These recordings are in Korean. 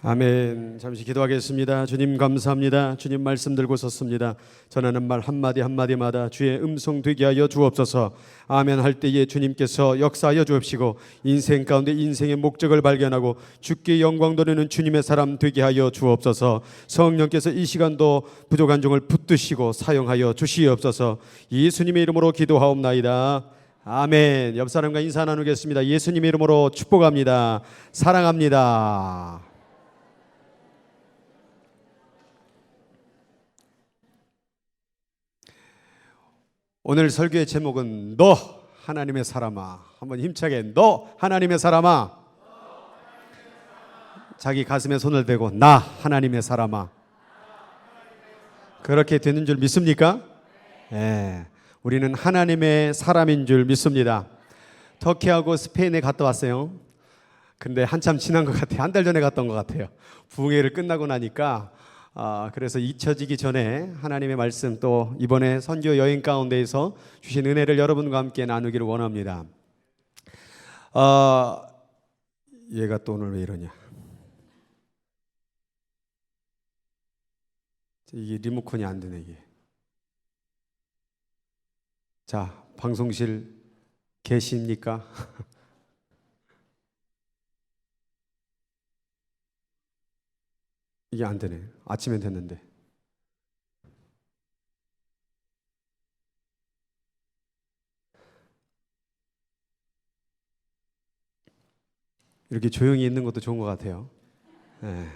아멘. 잠시 기도하겠습니다. 주님 감사합니다. 주님 말씀 들고 섰습니다. 전하는 말 한마디 한마디마다 주의 음성 되게 하여 주옵소서. 아멘 할 때에 주님께서 역사하여 주옵시고 인생 가운데 인생의 목적을 발견하고 주께 영광 돌리는 주님의 사람 되게 하여 주옵소서. 성령께서 이 시간도 부족한 종을 붙드시고 사용하여 주시옵소서. 예수님의 이름으로 기도하옵나이다. 아멘. 옆 사람과 인사 나누겠습니다. 예수님의 이름으로 축복합니다. 사랑합니다. 오늘 설교의 제목은 너 하나님의 사람아. 한번 힘차게 너 하나님의 사람아. 자기 가슴에 손을 대고 나 하나님의 사람아. 그렇게 되는 줄 믿습니까? 네. 우리는 하나님의 사람인 줄 믿습니다. 터키하고 스페인에 갔다 왔어요. 근데 한참 지난 것 같아요. 한 달 전에 갔던 것 같아요. 부흥회를 끝나고 나니까 그래서 잊혀지기 전에 하나님의 말씀 또 이번에 선교 여행 가운데에서 주신 은혜를 여러분과 함께 나누기를 원합니다. 얘가 또 오늘 왜 이러냐. 이게 리모컨이 안 되네 이게. 자, 방송실 계십니까? 이게 안 되네. 아침엔 됐는데. 이렇게 조용히 있는 것도 좋은 것 같아요. 네.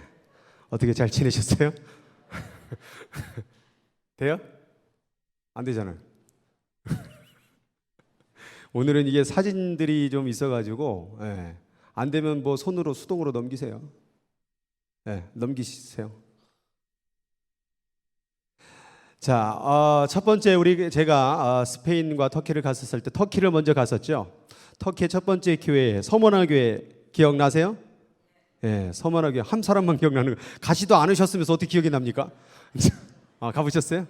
어떻게 잘 지내셨어요? 돼요? 안 되잖아요. 오늘은 이게 사진들이 좀 있어가지고 안 되면 뭐 손으로 수동으로 넘기세요. 넘기세요. 자, 첫 번째 제가 스페인과 터키를 갔었을 때 터키를 먼저 갔었죠. 터키의 첫 번째 교회 서머나 교회 기억나세요? 서머나 교회 한 사람만 기억나는 거. 가시도 않으셨으면서 어떻게 기억이 납니까? 가보셨어요?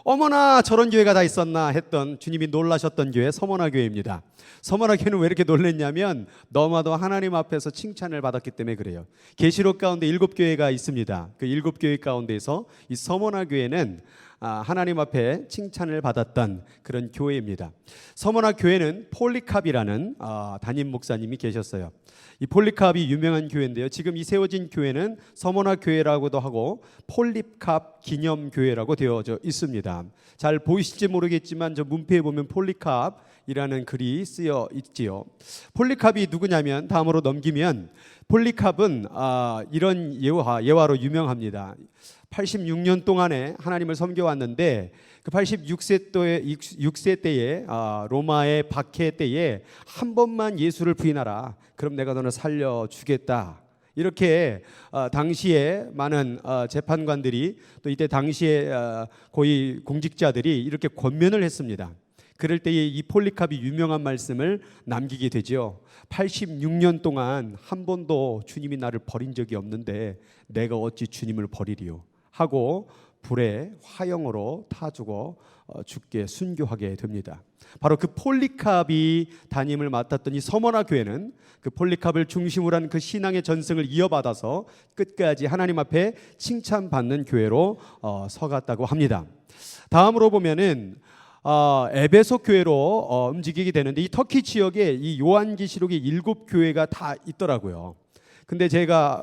어머나 저런 교회가 다 있었나 했던 주님이 놀라셨던 교회 서머나 교회입니다. 서머나 교회는 왜 이렇게 놀랐냐면 너마도 하나님 앞에서 칭찬을 받았기 때문에 그래요. 계시록 가운데 7교회가 있습니다. 그 7교회 가운데서 이 서머나 교회는 하나님 앞에 칭찬을 받았던 그런 교회입니다. 서머나 교회는 폴리캅이라는 담임 목사님이 계셨어요. 이 폴리캅이 유명한 교회인데요. 지금 이 세워진 교회는 서머나 교회라고도 하고 폴리캅 기념교회라고 되어져 있습니다. 잘 보이실지 모르겠지만 저 문패에 보면 폴리캅이라는 글이 쓰여 있지요. 폴리캅이 누구냐면 다음으로 넘기면 폴리캅은 이런 예화로 유명합니다. 86년 동안에 하나님을 섬겨왔는데 그 86세 때에 로마의 박해 때에 한 번만 예수를 부인하라. 그럼 내가 너를 살려주겠다. 이렇게 당시에 많은 재판관들이 또 이때 당시에 고위 공직자들이 이렇게 권면을 했습니다. 그럴 때에 이 폴리캅이 유명한 말씀을 남기게 되죠. 86년 동안 한 번도 주님이 나를 버린 적이 없는데 내가 어찌 주님을 버리리요 하고 불에 화형으로 타주고 죽게 순교하게 됩니다. 바로 그 폴리캅이 담임을 맡았던 이 서머나 교회는 그 폴리캅을 중심으로 한 그 신앙의 전승을 이어받아서 끝까지 하나님 앞에 칭찬받는 교회로 서갔다고 합니다. 다음으로 보면은 에베소 교회로 움직이게 되는데 이 터키 지역에 이 요한계시록의 7교회가 다 있더라고요. 근데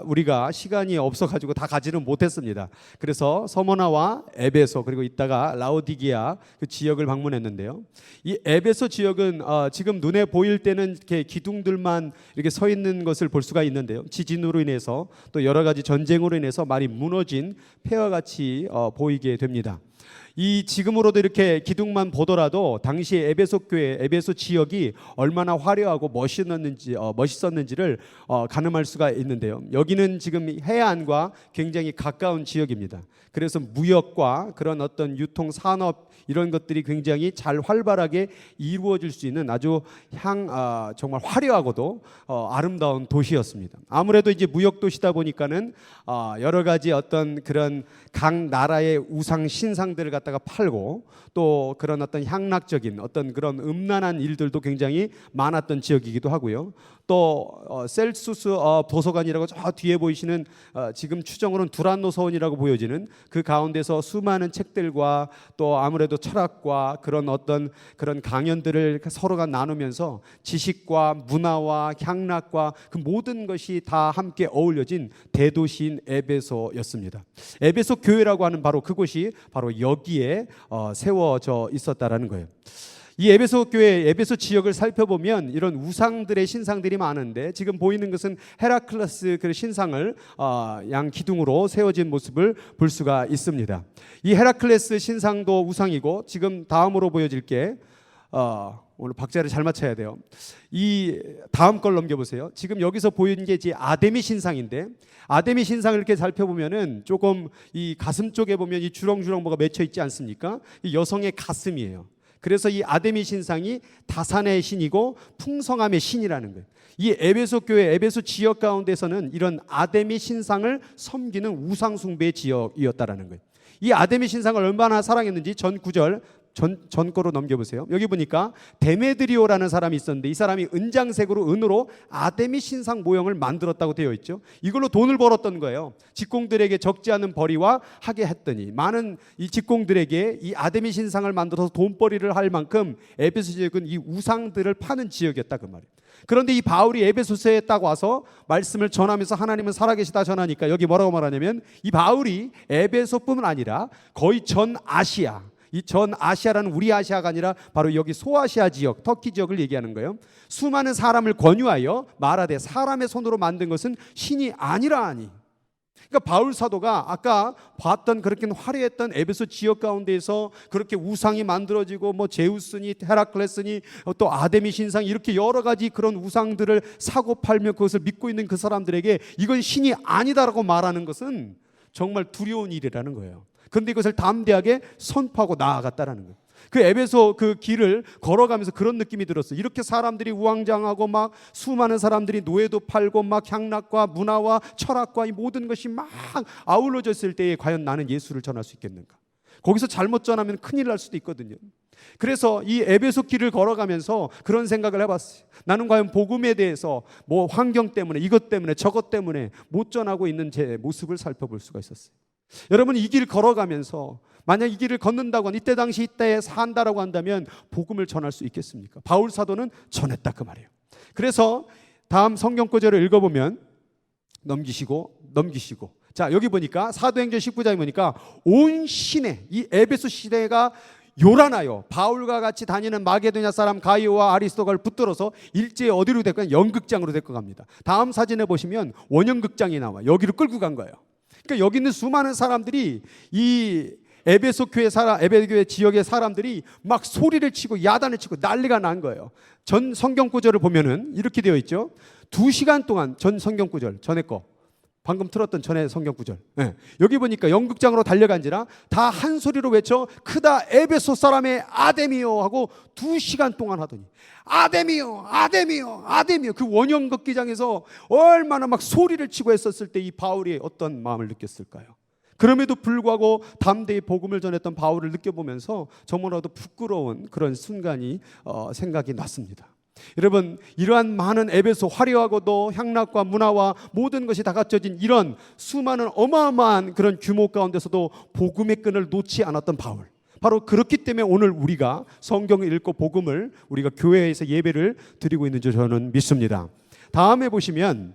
우리가 시간이 없어가지고 다 가지는 못했습니다. 그래서 서머나와 에베소 그리고 이따가 라오디게아 그 지역을 방문했는데요. 이 에베소 지역은 지금 눈에 보일 때는 이렇게 기둥들만 이렇게 서 있는 것을 볼 수가 있는데요. 지진으로 인해서 또 여러 가지 전쟁으로 인해서 많이 무너진 폐허 같이 보이게 됩니다. 이 지금으로도 이렇게 기둥만 보더라도 당시에 에베소 교회, 에베소 지역이 얼마나 화려하고 멋있었는지를 가늠할 수가 있는데요. 여기는 지금 해안과 굉장히 가까운 지역입니다. 그래서 무역과 그런 어떤 유통 산업 이런 것들이 굉장히 잘 활발하게 이루어질 수 있는 아주 정말 화려하고도 아름다운 도시였습니다. 아무래도 이제 무역 도시다 보니까는 여러 가지 어떤 그런 각 나라의 우상 신상들을 갖다가 팔고 또 그런 어떤 향락적인 어떤 그런 음란한 일들도 굉장히 많았던 지역이기도 하고요. 또 셀수스 도서관이라고 저 뒤에 보이시는 지금 추정으로는 두란노 서원이라고 보여지는 그 가운데서 수많은 책들과 또 아무래도 철학과 그런 어떤 그런 강연들을 서로가 나누면서 지식과 문화와 향락과 그 모든 것이 다 함께 어울려진 대도시인 에베소였습니다. 에베소 교회라고 하는 바로 그곳이 바로 여기에 세워져 있었다라는 거예요. 이 에베소 교회, 에베소 지역을 살펴보면 이런 우상들의 신상들이 많은데 지금 보이는 것은 헤라클레스 그 신상을 양 기둥으로 세워진 모습을 볼 수가 있습니다. 이 헤라클레스 신상도 우상이고 지금 다음으로 보여질 게 오늘 박자를 잘 맞춰야 돼요. 이 다음 걸 넘겨보세요. 지금 여기서 보이는 게 이제 아데미 신상인데 아데미 신상을 이렇게 살펴보면은 조금 이 가슴 쪽에 보면 이 주렁주렁 뭐가 맺혀 있지 않습니까? 이 여성의 가슴이에요. 그래서 이 아데미 신상이 다산의 신이고 풍성함의 신이라는 거예요. 이 에베소 교회, 에베소 지역 가운데서는 이런 아데미 신상을 섬기는 우상 숭배의 지역이었다라는 거예요. 이 아데미 신상을 얼마나 사랑했는지 전 9절 전 거로 넘겨보세요. 여기 보니까 데메드리오라는 사람이 있었는데 이 사람이 은장색으로 은으로 아데미 신상 모형을 만들었다고 되어 있죠. 이걸로 돈을 벌었던 거예요. 직공들에게 적지 않은 벌이와 하게 했더니 많은 이 직공들에게 이 아데미 신상을 만들어서 돈벌이를 할 만큼 에베소 지역은 이 우상들을 파는 지역이었다 그 말이에요. 그런데 이 바울이 에베소서에 딱 와서 말씀을 전하면서 하나님은 살아계시다 전하니까 여기 뭐라고 말하냐면 이 바울이 에베소뿐만 아니라 거의 전 아시아, 이 전 아시아라는 우리 아시아가 아니라 바로 여기 소아시아 지역, 터키 지역을 얘기하는 거예요. 수많은 사람을 권유하여 말하되 사람의 손으로 만든 것은 신이 아니라 하니. 그러니까 바울 사도가 아까 봤던 그렇게 화려했던 에베소 지역 가운데에서 그렇게 우상이 만들어지고 뭐 제우스니 헤라클레스니 또 아데미 신상 이렇게 여러 가지 그런 우상들을 사고 팔며 그것을 믿고 있는 그 사람들에게 이건 신이 아니다라고 말하는 것은 정말 두려운 일이라는 거예요. 그런데 이것을 담대하게 선포하고 나아갔다라는 거예요. 그 에베소 그 길을 걸어가면서 그런 느낌이 들었어요. 이렇게 사람들이 우왕좌왕하고 막 수많은 사람들이 노예도 팔고 막 향락과 문화와 철학과 이 모든 것이 막 아울러졌을 때에 과연 나는 예수를 전할 수 있겠는가? 거기서 잘못 전하면 큰일 날 수도 있거든요. 그래서 이 에베소 길을 걸어가면서 그런 생각을 해봤어요. 나는 과연 복음에 대해서 뭐 환경 때문에 이것 때문에 저것 때문에 못 전하고 있는 제 모습을 살펴볼 수가 있었어요. 여러분 이 길 걸어가면서 만약 이 길을 걷는다고 이때 당시 이때에 산다라고 한다면 복음을 전할 수 있겠습니까? 바울 사도는 전했다 그 말이에요. 그래서 다음 성경 구절을 읽어보면 넘기시고 자 여기 보니까 사도행전 19장에 보니까 온 시내 이 에베소 시대가 요란하여 바울과 같이 다니는 마게도냐 사람 가이오와 아리스도가를 붙들어서 일제히 어디로 데리고 가냐? 연극장으로 데리고 갑니다. 다음 사진에 보시면 원형극장이 나와 여기로 끌고 간 거예요. 그러니까 여기 있는 수많은 사람들이 이 에베소 교회 지역의 사람들이 막 소리를 치고 야단을 치고 난리가 난 거예요. 전 성경 구절을 보면은 이렇게 되어 있죠. 2시간 동안 전 성경 구절 전에 거 방금 틀었던 전에 성경 구절. 네. 여기 보니까 연극장으로 달려간지라 다 한 소리로 외쳐 크다 에베소 사람의 아데미요 하고 2시간 동안 하더니 아데미요 아데미요 아데미요 그 원형극기장에서 얼마나 막 소리를 치고 했었을 때 이 바울이 어떤 마음을 느꼈을까요? 그럼에도 불구하고 담대히 복음을 전했던 바울을 느껴보면서 저무라도 부끄러운 그런 순간이 생각이 났습니다. 여러분 이러한 많은 에베소 화려하고도 향락과 문화와 모든 것이 다 갖춰진 이런 수많은 어마어마한 그런 규모 가운데서도 복음의 끈을 놓지 않았던 바울, 바로 그렇기 때문에 오늘 우리가 성경을 읽고 복음을 우리가 교회에서 예배를 드리고 있는 줄 저는 믿습니다. 다음에 보시면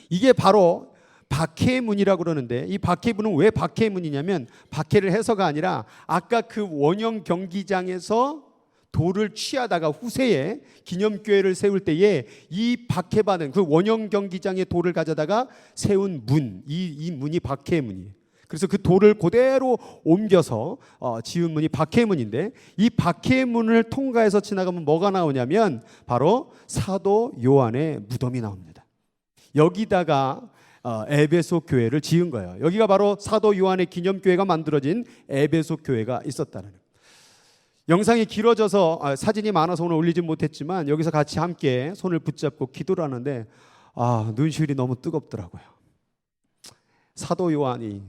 이게 바로 박해의 문이라고 그러는데 이 박해의 문은 왜 박해의 문이냐면 박해를 해서가 아니라 아까 그 원형 경기장에서 돌을 취하다가 후세에 기념교회를 세울 때에 이 박해받은 그 원형 경기장의 돌을 가져다가 세운 문, 이 문이 박해의 문이에요. 그래서 그 돌을 그대로 옮겨서 지은 문이 박해의 문인데 이 박해의 문을 통과해서 지나가면 뭐가 나오냐면 바로 사도 요한의 무덤이 나옵니다. 여기다가 에베소 교회를 지은 거예요. 여기가 바로 사도 요한의 기념교회가 만들어진 에베소 교회가 있었다는 거예요. 영상이 길어져서 사진이 많아서 오늘 올리진 못했지만 여기서 같이 함께 손을 붙잡고 기도를 하는데 눈시울이 너무 뜨겁더라고요. 사도 요한이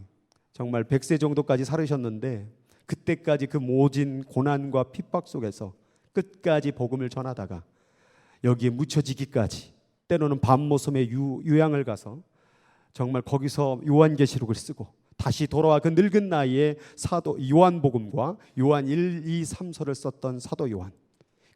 정말 100세 정도까지 살으셨는데 그때까지 그 모진 고난과 핍박 속에서 끝까지 복음을 전하다가 여기에 묻혀지기까지 때로는 밤모섬의 유양을 가서 정말 거기서 요한계시록을 쓰고 다시 돌아와 그 늙은 나이에 사도 요한복음과 요한 1, 2, 3서를 썼던 사도 요한,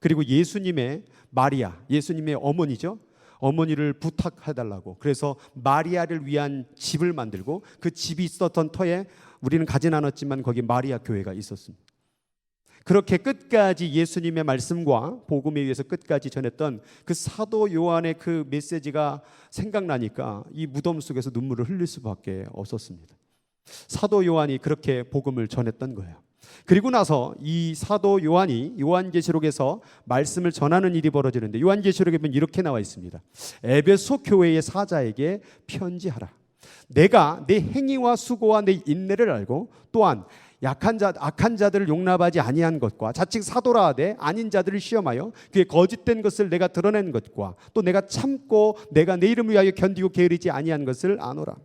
그리고 예수님의 마리아, 예수님의 어머니죠. 어머니를 부탁해달라고 그래서 마리아를 위한 집을 만들고 그 집이 있었던 터에 우리는 가진 않았지만 거기 마리아 교회가 있었습니다. 그렇게 끝까지 예수님의 말씀과 복음에 의해서 끝까지 전했던 그 사도 요한의 그 메시지가 생각나니까 이 무덤 속에서 눈물을 흘릴 수밖에 없었습니다. 사도 요한이 그렇게 복음을 전했던 거예요. 그리고 나서 이 사도 요한이 요한계시록에서 말씀을 전하는 일이 벌어지는데, 요한계시록에 보면 이렇게 나와 있습니다. 에베소 교회의 사자에게 편지하라. 내가 내 행위와 수고와 내 인내를 알고 또한 악한 자들을 용납하지 아니한 것과 자칭 사도라 하되 아닌 자들을 시험하여 그의 거짓된 것을 내가 드러낸 것과 또 내가 참고 내가 내 이름을 위하여 견디고 게으르지 아니한 것을 아노라.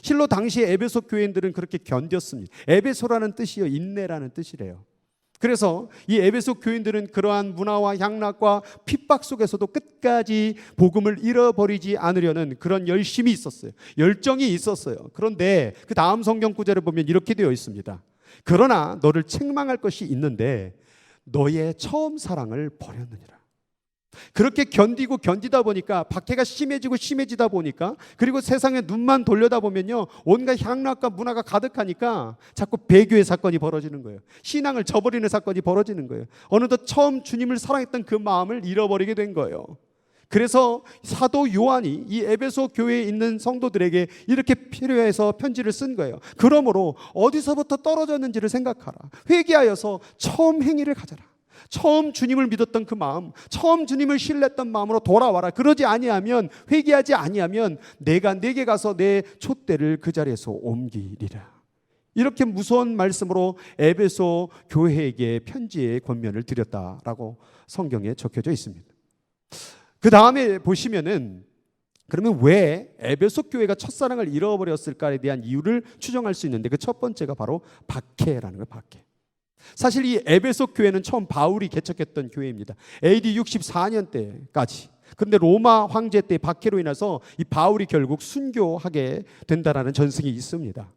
실로 당시에 에베소 교인들은 그렇게 견뎠습니다. 에베소라는 뜻이요, 인내라는 뜻이래요. 그래서 이 에베소 교인들은 그러한 문화와 향락과 핍박 속에서도 끝까지 복음을 잃어버리지 않으려는 그런 열심이 있었어요. 열정이 있었어요. 그런데 그 다음 성경 구절을 보면 이렇게 되어 있습니다. 그러나 너를 책망할 것이 있는데 너의 처음 사랑을 버렸느니라. 그렇게 견디고 견디다 보니까 박해가 심해지고 심해지다 보니까, 그리고 세상에 눈만 돌려다 보면요, 온갖 향락과 문화가 가득하니까 자꾸 배교의 사건이 벌어지는 거예요. 신앙을 저버리는 사건이 벌어지는 거예요. 어느덧 처음 주님을 사랑했던 그 마음을 잃어버리게 된 거예요. 그래서 사도 요한이 이 에베소 교회에 있는 성도들에게 이렇게 필요해서 편지를 쓴 거예요. 그러므로 어디서부터 떨어졌는지를 생각하라. 회개하여서 처음 행위를 가져라. 처음 주님을 믿었던 그 마음, 처음 주님을 신뢰했던 마음으로 돌아와라. 그러지 아니하면, 회개하지 아니하면 내가 내게 가서 내 촛대를 그 자리에서 옮기리라. 이렇게 무서운 말씀으로 에베소 교회에게 편지의 권면을 드렸다라고 성경에 적혀져 있습니다. 그 다음에 보시면은, 그러면 왜 에베소 교회가 첫사랑을 잃어버렸을까에 대한 이유를 추정할 수 있는데, 그 첫 번째가 바로 박해라는 거예요. 박해. 사실 이 에베소 교회는 처음 바울이 개척했던 교회입니다. AD 64년 때까지. 그런데 로마 황제 때 박해로 인해서 이 바울이 결국 순교하게 된다라는 전승이 있습니다.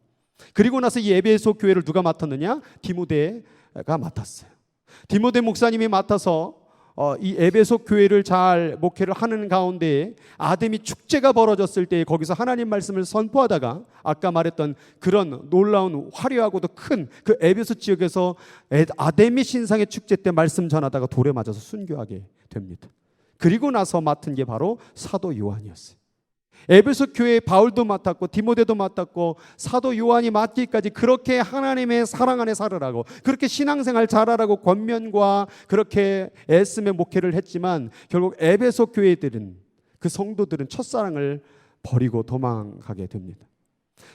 그리고 나서 이 에베소 교회를 누가 맡았느냐? 디모데가 맡았어요. 디모데 목사님이 맡아서 이 에베소 교회를 잘 목회를 하는 가운데 아데미 축제가 벌어졌을 때 거기서 하나님 말씀을 선포하다가 아까 말했던 그런 놀라운 화려하고도 큰 그 에베소 지역에서 아데미 신상의 축제 때 말씀 전하다가 돌에 맞아서 순교하게 됩니다. 그리고 나서 맡은 게 바로 사도 요한이었어요. 에베소 교회에 바울도 맡았고 디모데도 맡았고 사도 요한이 맡기까지 그렇게 하나님의 사랑 안에 살으라고, 그렇게 신앙생활 잘하라고 권면과 그렇게 애쓰며 목회를 했지만 결국 에베소 교회들은, 그 성도들은 첫사랑을 버리고 도망가게 됩니다.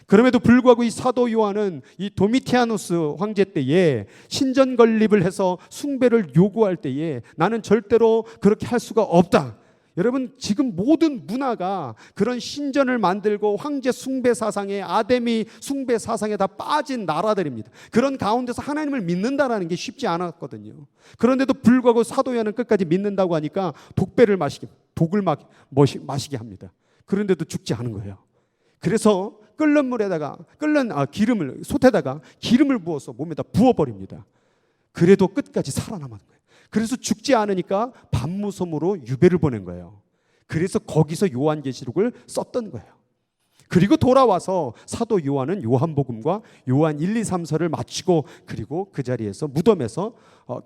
그럼에도 불구하고 이 사도 요한은 이 도미티아누스 황제 때에 신전 건립을 해서 숭배를 요구할 때에 나는 절대로 그렇게 할 수가 없다. 여러분, 지금 모든 문화가 그런 신전을 만들고 황제 숭배 사상에, 아데미 숭배 사상에 다 빠진 나라들입니다. 그런 가운데서 하나님을 믿는다라는 게 쉽지 않았거든요. 그런데도 불구하고 사도 요한은 끝까지 믿는다고 하니까 독을 마시게 합니다. 그런데도 죽지 않은 거예요. 그래서 끓는 물에다가 기름을, 솥에다가 기름을 부어서 몸에다 부어버립니다. 그래도 끝까지 살아남은 거예요. 그래서 죽지 않으니까 밤무섬으로 유배를 보낸 거예요. 그래서 거기서 요한계시록을 썼던 거예요. 그리고 돌아와서 사도 요한은 요한복음과 요한 1, 2, 3서를 마치고 그리고 그 자리에서 무덤에서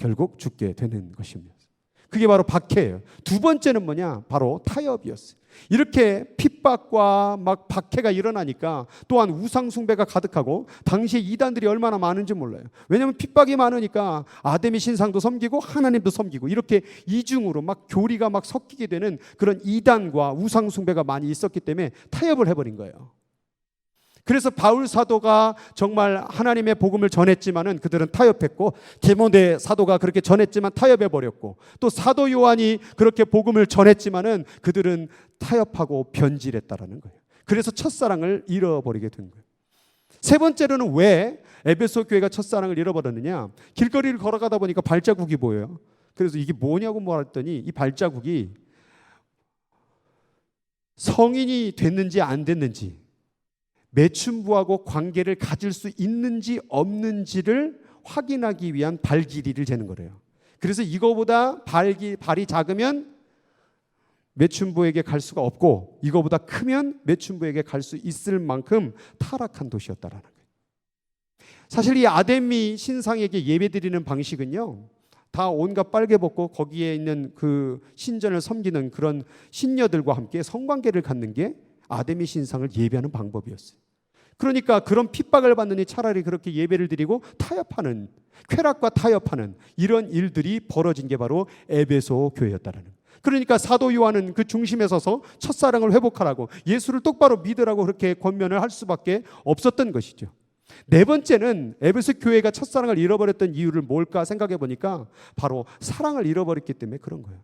결국 죽게 되는 것입니다. 그게 바로 박해예요. 두 번째는 뭐냐? 바로 타협이었어요. 이렇게 핍박과 막 박해가 일어나니까 또한 우상 숭배가 가득하고, 당시에 이단들이 얼마나 많은지 몰라요. 왜냐하면 핍박이 많으니까 아데미 신상도 섬기고 하나님도 섬기고 이렇게 이중으로 막 교리가 막 섞이게 되는 그런 이단과 우상 숭배가 많이 있었기 때문에 타협을 해버린 거예요. 그래서 바울 사도가 정말 하나님의 복음을 전했지만은 그들은 타협했고, 디모데 사도가 그렇게 전했지만 타협해 버렸고, 또 사도 요한이 그렇게 복음을 전했지만은 그들은 타협하고 변질했다라는 거예요. 그래서 첫사랑을 잃어버리게 된 거예요. 세 번째로는 왜 에베소 교회가 첫사랑을 잃어버렸느냐? 길거리를 걸어가다 보니까 발자국이 보여요. 그래서 이게 뭐냐고 물었더니 이 발자국이 성인이 됐는지 안 됐는지, 매춘부하고 관계를 가질 수 있는지 없는지를 확인하기 위한 발 길이를 재는 거래요. 그래서 이거보다 발이 작으면 매춘부에게 갈 수가 없고, 이거보다 크면 매춘부에게 갈 수 있을 만큼 타락한 도시였다라는 거예요. 사실 이 아데미 신상에게 예배드리는 방식은요, 다 온갖 빨개 벗고 거기에 있는 그 신전을 섬기는 그런 신녀들과 함께 성관계를 갖는 게 아데미 신상을 예배하는 방법이었어요. 그러니까 그런 핍박을 받느니 차라리 그렇게 예배를 드리고 타협하는, 쾌락과 타협하는 이런 일들이 벌어진 게 바로 에베소 교회였다라는 거예요. 그러니까 사도 요한은 그 중심에 서서 첫사랑을 회복하라고, 예수를 똑바로 믿으라고 그렇게 권면을 할 수밖에 없었던 것이죠. 네 번째는 에베소 교회가 첫사랑을 잃어버렸던 이유를 뭘까 생각해 보니까 바로 사랑을 잃어버렸기 때문에 그런 거예요.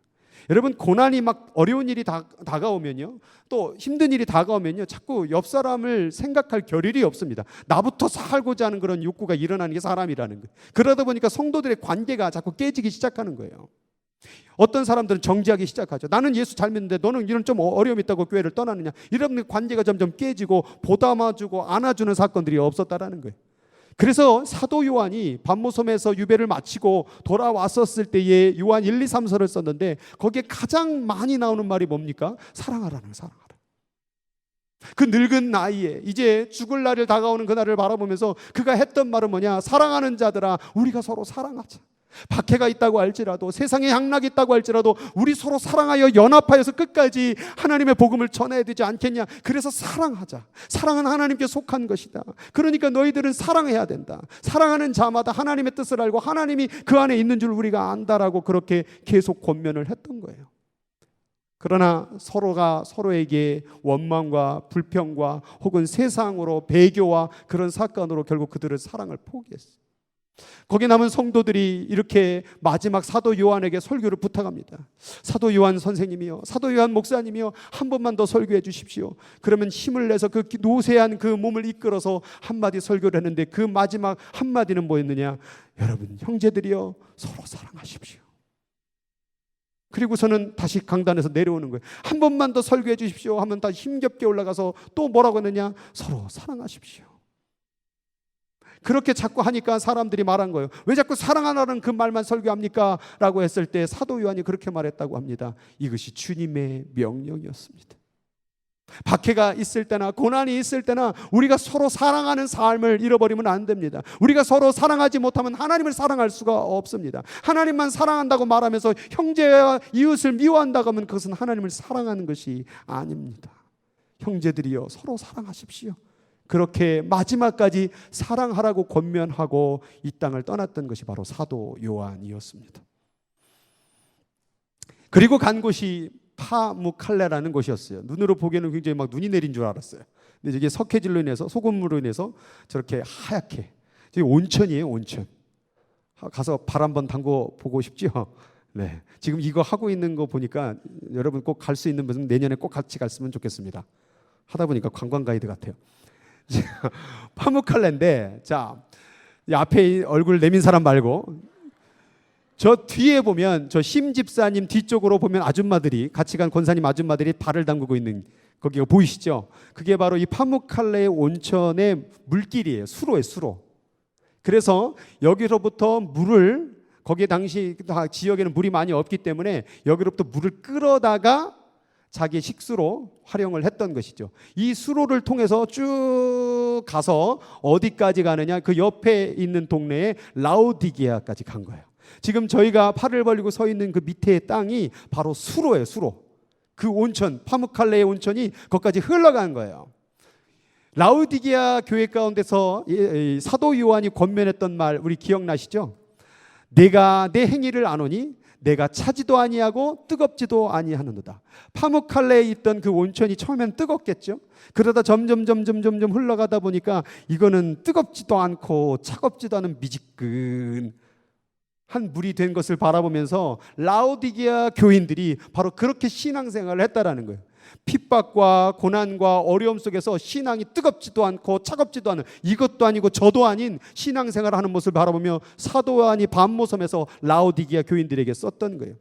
여러분, 고난이 막 어려운 일이 다가오면요, 또 힘든 일이 다가오면요, 자꾸 옆 사람을 생각할 겨를이 없습니다. 나부터 살고자 하는 그런 욕구가 일어나는 게 사람이라는 거예요. 그러다 보니까 성도들의 관계가 자꾸 깨지기 시작하는 거예요. 어떤 사람들은 정지하기 시작하죠. 나는 예수 잘 믿는데 너는 이런 좀 어려움이 있다고 교회를 떠나느냐. 이런 관계가 점점 깨지고 보담아주고 안아주는 사건들이 없었다라는 거예요. 그래서 사도 요한이 반모섬에서 유배를 마치고 돌아왔었을 때에 요한 1, 2, 3서를 썼는데 거기에 가장 많이 나오는 말이 뭡니까? 사랑하라는 거예요. 사랑하라. 그 늙은 나이에 이제 죽을 날을 다가오는 그날을 바라보면서 그가 했던 말은 뭐냐? 사랑하는 자들아, 우리가 서로 사랑하자. 박해가 있다고 할지라도, 세상에 향락이 있다고 할지라도 우리 서로 사랑하여 연합하여서 끝까지 하나님의 복음을 전해야 되지 않겠냐. 그래서 사랑하자. 사랑은 하나님께 속한 것이다. 그러니까 너희들은 사랑해야 된다. 사랑하는 자마다 하나님의 뜻을 알고 하나님이 그 안에 있는 줄 우리가 안다라고 그렇게 계속 권면을 했던 거예요. 그러나 서로가 서로에게 원망과 불평과 혹은 세상으로 배교와 그런 사건으로 결국 그들의 사랑을 포기했어요. 거기 남은 성도들이 이렇게 마지막 사도 요한에게 설교를 부탁합니다. 사도 요한 선생님이요, 사도 요한 목사님이요, 한 번만 더 설교해 주십시오. 그러면 힘을 내서 그 노쇠한 그 몸을 이끌어서 한마디 설교를 했는데 그 마지막 한마디는 뭐였느냐? 여러분 형제들이요, 서로 사랑하십시오. 그리고서는 다시 강단에서 내려오는 거예요. 한 번만 더 설교해 주십시오 하면 다 힘겹게 올라가서 또 뭐라고 했느냐? 서로 사랑하십시오. 그렇게 자꾸 하니까 사람들이 말한 거예요. 왜 자꾸 사랑하라는 그 말만 설교합니까? 라고 했을 때 사도 요한이 그렇게 말했다고 합니다. 이것이 주님의 명령이었습니다. 박해가 있을 때나 고난이 있을 때나 우리가 서로 사랑하는 삶을 잃어버리면 안 됩니다. 우리가 서로 사랑하지 못하면 하나님을 사랑할 수가 없습니다. 하나님만 사랑한다고 말하면서 형제와 이웃을 미워한다고 하면 그것은 하나님을 사랑하는 것이 아닙니다. 형제들이여, 서로 사랑하십시오. 그렇게 마지막까지 사랑하라고 권면하고 이 땅을 떠났던 것이 바로 사도 요한이었습니다. 그리고 간 곳이 파무칼레라는 곳이었어요. 눈으로 보기에는 굉장히 막 눈이 내린 줄 알았어요. 근데 이게 석회질로 인해서, 소금으로 인해서 저렇게 하얗게, 저기 온천이에요, 온천. 가서 발 한번 담궈 보고 싶죠? 네. 지금 이거 하고 있는 거 보니까 여러분 꼭 갈 수 있는 분은 내년에 꼭 같이 갔으면 좋겠습니다. 하다 보니까 관광 가이드 같아요. 파묵칼레인데, 자, 이 앞에 얼굴 내민 사람 말고 저 뒤에 보면, 저 심 집사님 뒤쪽으로 보면 아줌마들이, 같이 간 권사님 아줌마들이 발을 담그고 있는 거기가 보이시죠? 그게 바로 이 파묵칼레의 온천의 물길이에요. 수로예요, 수로. 그래서 여기로부터 물을, 거기에 당시 지역에는 물이 많이 없기 때문에 여기로부터 물을 끌어다가 자기 식수로 활용을 했던 것이죠. 이 수로를 통해서 쭉 가서 어디까지 가느냐? 그 옆에 있는 동네에 라오디게아까지 간 거예요. 지금 저희가 팔을 벌리고 서 있는 그 밑에 땅이 바로 수로예요, 수로. 그 온천, 파묵칼레의 온천이 거기까지 흘러간 거예요. 라오디게아 교회 가운데서 사도 요한이 권면했던 말 우리 기억나시죠? 내가 내 행위를 아노니 내가 차지도 아니하고 뜨겁지도 아니하는도다. 파묵칼레에 있던 그 온천이 처음엔 뜨겁겠죠. 그러다 점점 흘러가다 보니까 이거는 뜨겁지도 않고 차갑지도 않은 미지근한 물이 된 것을 바라보면서 라오디게아 교인들이 바로 그렇게 신앙생활을 했다라는 거예요. 핍박과 고난과 어려움 속에서 신앙이 뜨겁지도 않고 차갑지도 않은, 이것도 아니고 저도 아닌 신앙생활을 하는 모습을 바라보며 사도 요한이 반모섬에서 라오디게아 교인들에게 썼던 거예요.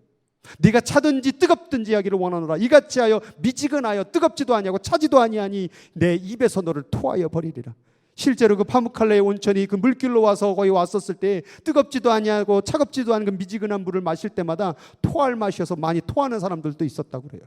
네가 차든지 뜨겁든지 하기를 원하노라. 이같이 하여 미지근하여 뜨겁지도 아니하고 차지도 아니하니 내 입에서 너를 토하여 버리리라. 실제로 그 파묵칼레의 온천이 그 물길로 와서 거기 왔었을 때 뜨겁지도 아니하고 차갑지도 않은 그 미지근한 물을 마실 때마다 토할 맛이어서 많이 토하는 사람들도 있었다고 그래요.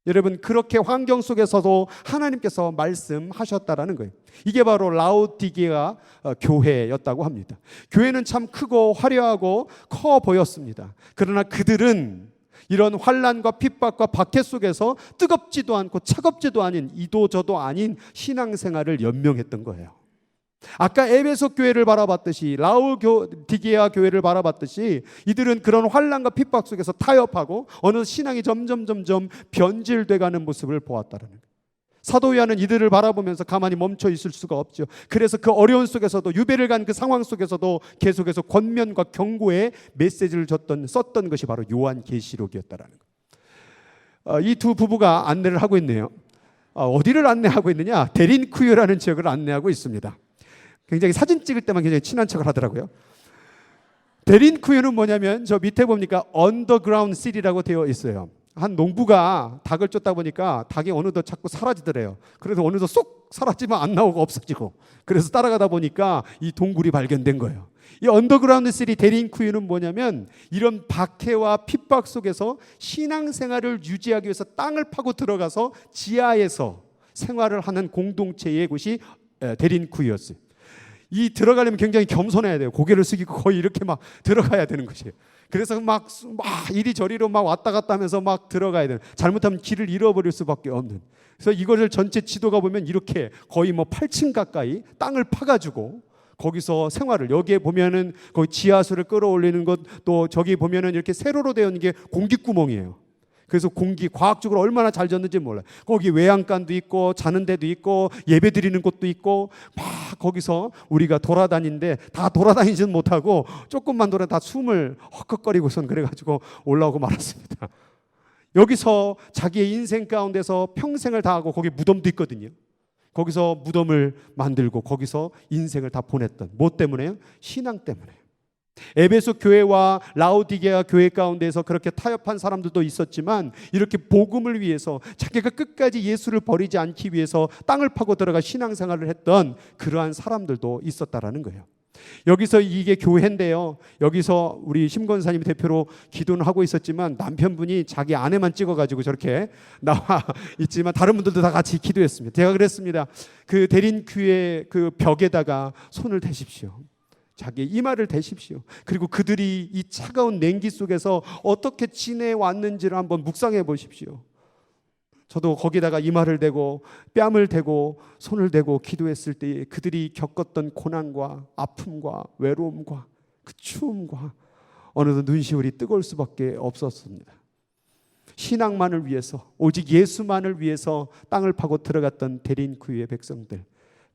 여러분, 그렇게 환경 속에서도 하나님께서 말씀하셨다라는 거예요. 이게 바로 라오디게아 교회였다고 합니다. 교회는 참 크고 화려하고 커 보였습니다. 그러나 그들은 이런 환난과 핍박과 박해 속에서 뜨겁지도 않고 차갑지도 아닌 이도저도 아닌 신앙생활을 연명했던 거예요. 아까 에베소 교회를 바라봤듯이 라오디게아 교회를 바라봤듯이 이들은 그런 환난과 핍박 속에서 타협하고 어느 신앙이 점점 변질돼가는 모습을 보았다는 거예요. 사도 요한은 이들을 바라보면서 가만히 멈춰 있을 수가 없죠. 그래서 그 어려운 속에서도, 유배를 간 그 상황 속에서도 계속해서 권면과 경고의 메시지를 썼던 것이 바로 요한계시록이었다라는 거예요. 이 두 부부가 안내를 하고 있네요. 어디를 안내하고 있느냐? 데린쿠유라는 지역을 안내하고 있습니다. 굉장히 사진 찍을 때만 굉장히 친한 척을 하더라고요. 데린쿠유는 뭐냐면 저 밑에 보니까 언더그라운드 시티라고 되어 있어요. 한 농부가 닭을 쫓다 보니까 닭이 어느덧 자꾸 사라지더래요. 그래서 어느덧 쏙 사라지면 안 나오고 없어지고, 그래서 따라가다 보니까 이 동굴이 발견된 거예요. 이 언더그라운드 시티 데린쿠유는 뭐냐면 이런 박해와 핍박 속에서 신앙생활을 유지하기 위해서 땅을 파고 들어가서 지하에서 생활을 하는 공동체의 곳이 데린쿠유였어요. 이 들어가려면 굉장히 겸손해야 돼요. 고개를 숙이고 거의 이렇게 막 들어가야 되는 것이에요. 그래서 막 이리저리로 막 왔다 갔다 하면서 막 들어가야 돼요. 잘못하면 길을 잃어버릴 수밖에 없는. 그래서 이거를 전체 지도가 보면 이렇게 거의 뭐 8층 가까이 땅을 파가지고 거기서 생활을, 여기에 보면은 거기 지하수를 끌어올리는 것, 또 저기 보면은 이렇게 세로로 되어 있는 게 공기구멍이에요. 그래서 과학적으로 얼마나 잘 졌는지 몰라요. 거기 외양간도 있고 자는 데도 있고 예배 드리는 곳도 있고 막 거기서 우리가 돌아다니는데 다 돌아다니지는 못하고 조금만 돌아 다 숨을 헉헉거리고선 그래가지고 올라오고 말았습니다. 여기서 자기의 인생 가운데서 평생을 다하고 거기 무덤도 있거든요. 거기서 무덤을 만들고 거기서 인생을 다 보냈던, 뭐 때문에요? 신앙 때문에. 에베소 교회와 라오디게아 교회 가운데서 그렇게 타협한 사람들도 있었지만 이렇게 복음을 위해서 자기가 끝까지 예수를 버리지 않기 위해서 땅을 파고 들어가 신앙생활을 했던 그러한 사람들도 있었다라는 거예요. 여기서 이게 교회인데요. 여기서 우리 심권사님이 대표로 기도는 하고 있었지만 남편분이 자기 아내만 찍어가지고 저렇게 나와 있지만 다른 분들도 다 같이 기도했습니다. 제가 그랬습니다. 그 대린교회 그 벽에다가 손을 대십시오. 자기의 이마를 대십시오. 그리고 그들이 이 차가운 냉기 속에서 어떻게 지내왔는지를 한번 묵상해 보십시오. 저도 거기다가 이마를 대고 뺨을 대고 손을 대고 기도했을 때 그들이 겪었던 고난과 아픔과 외로움과 그 추움과 어느덧 눈시울이 뜨거울 수밖에 없었습니다. 신앙만을 위해서, 오직 예수만을 위해서 땅을 파고 들어갔던 데린쿠유의 백성들,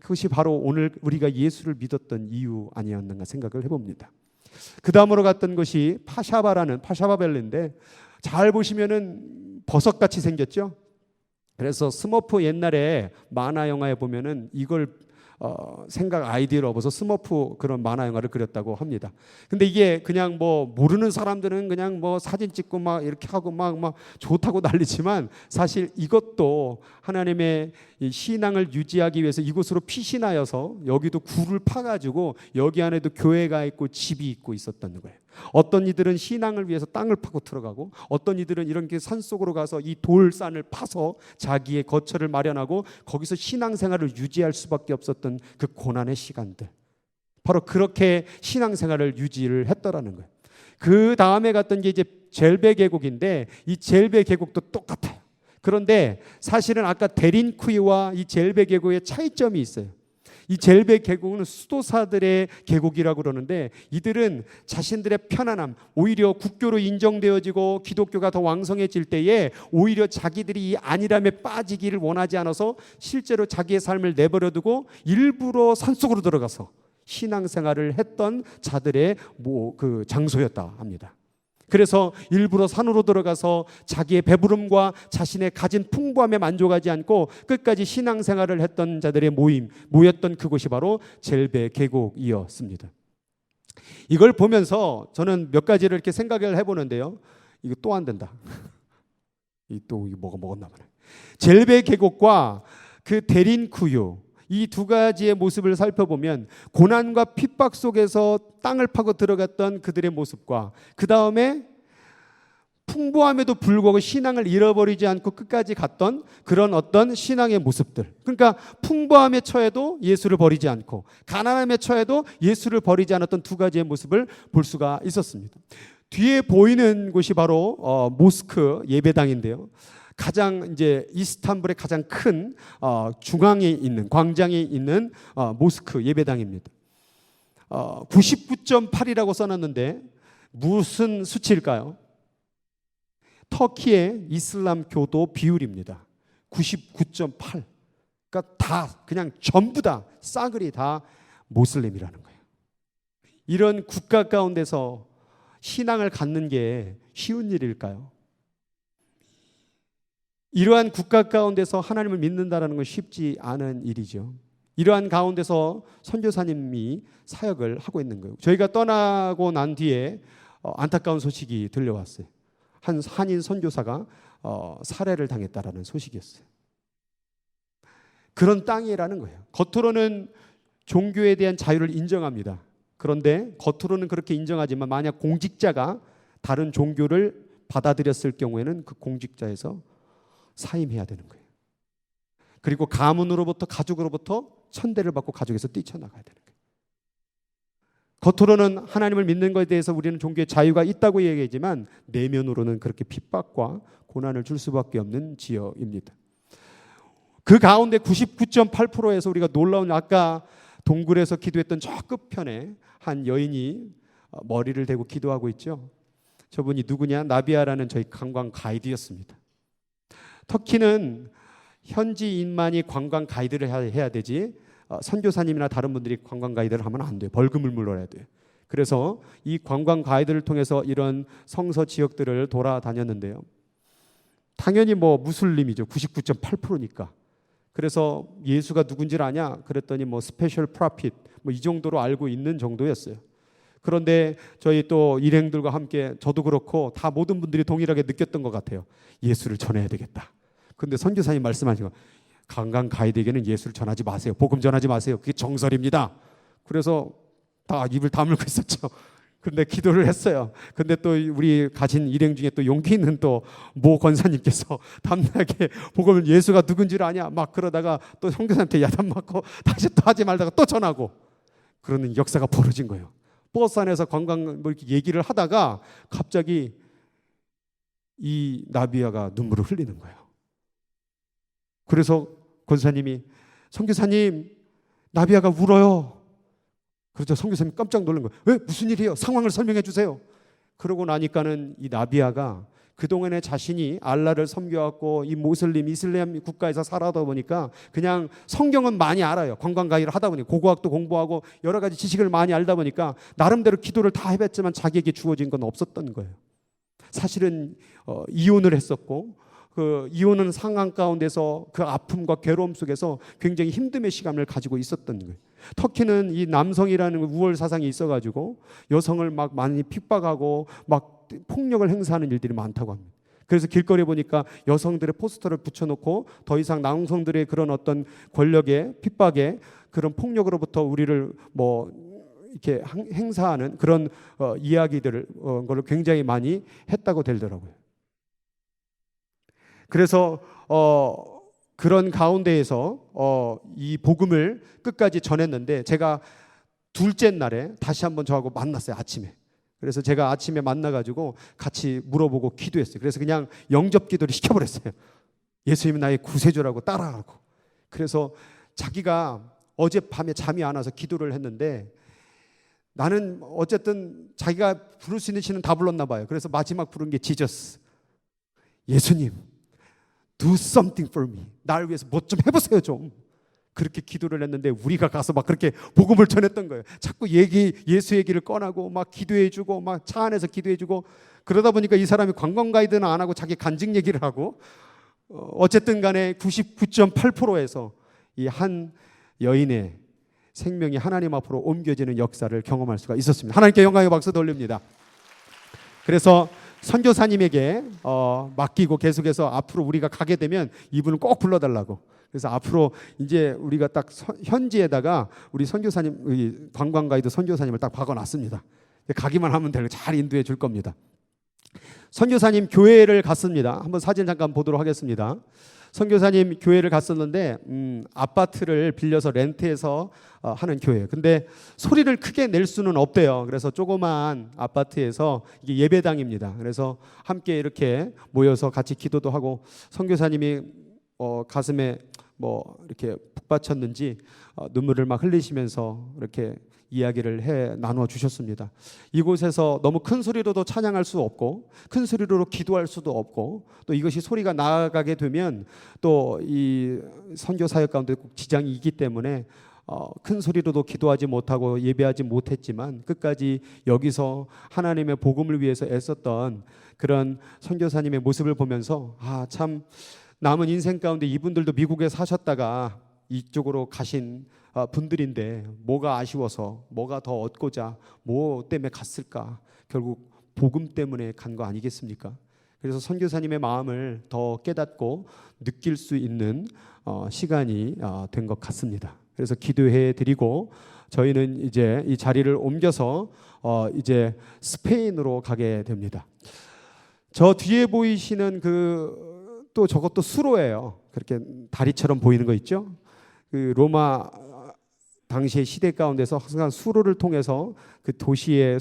그것이 바로 오늘 우리가 예수를 믿었던 이유 아니었는가 생각을 해봅니다. 그 다음으로 갔던 것이 파샤바벨레인데 잘 보시면은 버섯같이 생겼죠. 그래서 스머프 옛날에 만화 영화에 보면은 이걸 생각 아이디어를 얻어서 스머프 그런 만화 영화를 그렸다고 합니다. 근데 이게 그냥 뭐 모르는 사람들은 그냥 뭐 사진 찍고 막 이렇게 하고 막 좋다고 난리지만 사실 이것도 하나님의 신앙을 유지하기 위해서 이곳으로 피신하여서 여기도 굴을 파가지고 여기 안에도 교회가 있고 집이 있고 있었던 거예요. 어떤 이들은 신앙을 위해서 땅을 파고 들어가고 어떤 이들은 이렇게 산속으로 가서 이 돌산을 파서 자기의 거처를 마련하고 거기서 신앙생활을 유지할 수밖에 없었던 그 고난의 시간들, 바로 그렇게 신앙생활을 유지를 했더라는 거예요. 그 다음에 갔던 게 이제 젤베 계곡인데 이 젤베 계곡도 똑같아요. 그런데 사실은 아까 데린쿠이와 이 젤베 계곡의 차이점이 있어요. 이 젤베 계곡은 수도사들의 계곡이라고 그러는데 이들은 자신들의 편안함, 오히려 국교로 인정되어지고 기독교가 더 왕성해질 때에 오히려 자기들이 이 안일함에 빠지기를 원하지 않아서 실제로 자기의 삶을 내버려두고 일부러 산속으로 들어가서 신앙생활을 했던 자들의 그 장소였다 합니다. 그래서 일부러 산으로 들어가서 자기의 배부름과 자신의 가진 풍부함에 만족하지 않고 끝까지 신앙생활을 했던 자들의 모였던 그곳이 바로 젤베 계곡이었습니다. 이걸 보면서 저는 몇 가지를 이렇게 생각을 해보는데요. 이거 또 안 된다. 또 뭐가 먹었나 보네. 젤베 계곡과 그 데린 쿠유, 이 두 가지의 모습을 살펴보면 고난과 핍박 속에서 땅을 파고 들어갔던 그들의 모습과 그 다음에 풍부함에도 불구하고 신앙을 잃어버리지 않고 끝까지 갔던 그런 어떤 신앙의 모습들. 그러니까 풍부함에 처해도 예수를 버리지 않고 가난함에 처해도 예수를 버리지 않았던 두 가지의 모습을 볼 수가 있었습니다. 뒤에 보이는 곳이 바로 모스크 예배당인데요. 가장 이제 이스탄불의 가장 큰 중앙에 있는 광장에 있는 모스크 예배당입니다. 99.8이라고 써놨는데 무슨 수치일까요? 터키의 이슬람 교도 비율입니다. 99.8. 그러니까 다 그냥 전부 다 싸그리 다 모슬림이라는 거예요. 이런 국가 가운데서 신앙을 갖는 게 쉬운 일일까요? 이러한 국가 가운데서 하나님을 믿는다는 건 쉽지 않은 일이죠. 이러한 가운데서 선교사님이 사역을 하고 있는 거예요. 저희가 떠나고 난 뒤에 안타까운 소식이 들려왔어요. 한 한인 선교사가 살해를 당했다라는 소식이었어요. 그런 땅이라는 거예요. 겉으로는 종교에 대한 자유를 인정합니다. 그런데 겉으로는 그렇게 인정하지만 만약 공직자가 다른 종교를 받아들였을 경우에는 그 공직자에서 사임해야 되는 거예요. 그리고 가문으로부터 가족으로부터 천대를 받고 가족에서 뛰쳐나가야 되는 거예요. 겉으로는 하나님을 믿는 것에 대해서 우리는 종교의 자유가 있다고 얘기하지만 내면으로는 그렇게 핍박과 고난을 줄 수밖에 없는 지역입니다. 그 가운데 99.8%에서 우리가 놀라운 아까 동굴에서 기도했던 저 끝편에 한 여인이 머리를 대고 기도하고 있죠. 저분이 누구냐? 나비아라는 저희 관광 가이드였습니다. 터키는 현지인만이 관광 가이드를 해야 되지 선교사님이나 다른 분들이 관광 가이드를 하면 안 돼요. 벌금을 물어야 돼요. 그래서 이 관광 가이드를 통해서 이런 성서 지역들을 돌아다녔는데요. 당연히 뭐 무슬림이죠. 99.8%니까. 그래서 예수가 누군지를 아냐? 그랬더니 뭐 스페셜 프로핏 뭐 이 정도로 알고 있는 정도였어요. 그런데 저희 또 일행들과 함께 저도 그렇고 다 모든 분들이 동일하게 느꼈던 것 같아요. 예수를 전해야 되겠다. 근데 선교사님 말씀하신 거 관광 가이드에게는 예수를 전하지 마세요. 복음 전하지 마세요. 그게 정설입니다. 그래서 다 입을 다물고 있었죠. 근데 기도를 했어요. 근데 또 우리 가진 일행 중에 또 용기 있는 또 모 권사님께서 담나게 복음을 예수가 누군지를 아냐 막 그러다가 또 선교사한테 야단 맞고 다시 또 하지 말다가 또 전하고 그러는 역사가 벌어진 거예요. 버스 안에서 관광 뭐 이렇게 얘기를 하다가 갑자기 이 나비아가 눈물을 흘리는 거예요. 그래서 권사님이 선교사님 나비아가 울어요. 그렇죠. 선교사님 깜짝 놀란 거예요. 왜? 무슨 일이에요? 상황을 설명해 주세요. 그러고 나니까는 이 나비아가 그동안에 자신이 알라를 섬겨왔고 이 모슬림 이슬람 국가에서 살아다 보니까 그냥 성경은 많이 알아요. 관광 가이드를 하다 보니 고고학도 공부하고 여러 가지 지식을 많이 알다 보니까 나름대로 기도를 다 해봤지만 자기에게 주어진 건 없었던 거예요. 사실은 이혼을 했었고 그 이혼은 상황 가운데서 그 아픔과 괴로움 속에서 굉장히 힘듦의 시간을 가지고 있었던 거예요. 터키는 이 남성이라는 우월 사상이 있어가지고 여성을 막 많이 핍박하고 막 폭력을 행사하는 일들이 많다고 합니다. 그래서 길거리에 보니까 여성들의 포스터를 붙여놓고 더 이상 남성들의 그런 어떤 권력의 핍박에 그런 폭력으로부터 우리를 뭐 이렇게 행사하는 그런 이야기들을 거를 굉장히 많이 했다고 되더라고요. 그래서 그런 가운데에서 이 복음을 끝까지 전했는데 제가 둘째 날에 다시 한번 저하고 만났어요. 아침에. 그래서 제가 아침에 만나가지고 같이 물어보고 기도했어요. 그래서 그냥 영접 기도를 시켜버렸어요. 예수님은 나의 구세주라고 따라하고. 그래서 자기가 어젯밤에 잠이 안 와서 기도를 했는데 나는 어쨌든 자기가 부를 수 있는 시는 다 불렀나 봐요. 그래서 마지막 부른 게 지저스. 예수님 Do something for me. 나를 위해서 뭐 좀 해보세요 좀. 그렇게 기도를 했는데 우리가 가서 막 그렇게 복음을 전했던 거예요. 자꾸 예수 얘기를 꺼내고 막 기도해주고 막 차 안에서 기도해주고 그러다 보니까 이 사람이 관광 가이드는 안 하고 자기 간증 얘기를 하고 어쨌든 간에 99.8%에서 이 한 여인의 생명이 하나님 앞으로 옮겨지는 역사를 경험할 수가 있었습니다. 하나님께 영광의 박수 돌립니다. 그래서 선교사님에게 맡기고 계속해서 앞으로 우리가 가게 되면 이분을 꼭 불러달라고. 그래서 앞으로 이제 우리가 딱 현지에다가 우리 선교사님, 관광 가이드 선교사님을 딱 박아놨습니다. 가기만 하면 되고 잘 인도해 줄 겁니다. 선교사님 교회를 갔습니다. 한번 사진 잠깐 보도록 하겠습니다. 선교사님 교회를 갔었는데 아파트를 빌려서 렌트해서 하는 교회. 근데 소리를 크게 낼 수는 없대요. 그래서 조그만 아파트에서 이게 예배당입니다. 그래서 함께 이렇게 모여서 같이 기도도 하고 선교사님이 가슴에 뭐 이렇게 푹 받쳤는지 눈물을 막 흘리시면서 이렇게 이야기를 해 나누어 주셨습니다. 이곳에서 너무 큰 소리로도 찬양할 수 없고 큰 소리로 기도할 수도 없고 또 이것이 소리가 나가게 되면 또 이 선교 사역 가운데 꼭 지장이 있기 때문에 큰 소리로도 기도하지 못하고 예배하지 못했지만 끝까지 여기서 하나님의 복음을 위해서 애썼던 그런 선교사님의 모습을 보면서 참 남은 인생 가운데 이분들도 미국에 사셨다가 이쪽으로 가신 분들인데 뭐가 아쉬워서 뭐가 더 얻고자 뭐 때문에 갔을까? 결국 복음 때문에 간 거 아니겠습니까? 그래서 선교사님의 마음을 더 깨닫고 느낄 수 있는 시간이 된 것 같습니다. 그래서 기도해 드리고 저희는 이제 이 자리를 옮겨서 이제 스페인으로 가게 됩니다. 저 뒤에 보이시는 또 저것도 수로예요. 그렇게 다리처럼 보이는 거 있죠? 그 로마 당시의 시대 가운데서 항상 수로를 통해서 그 도시에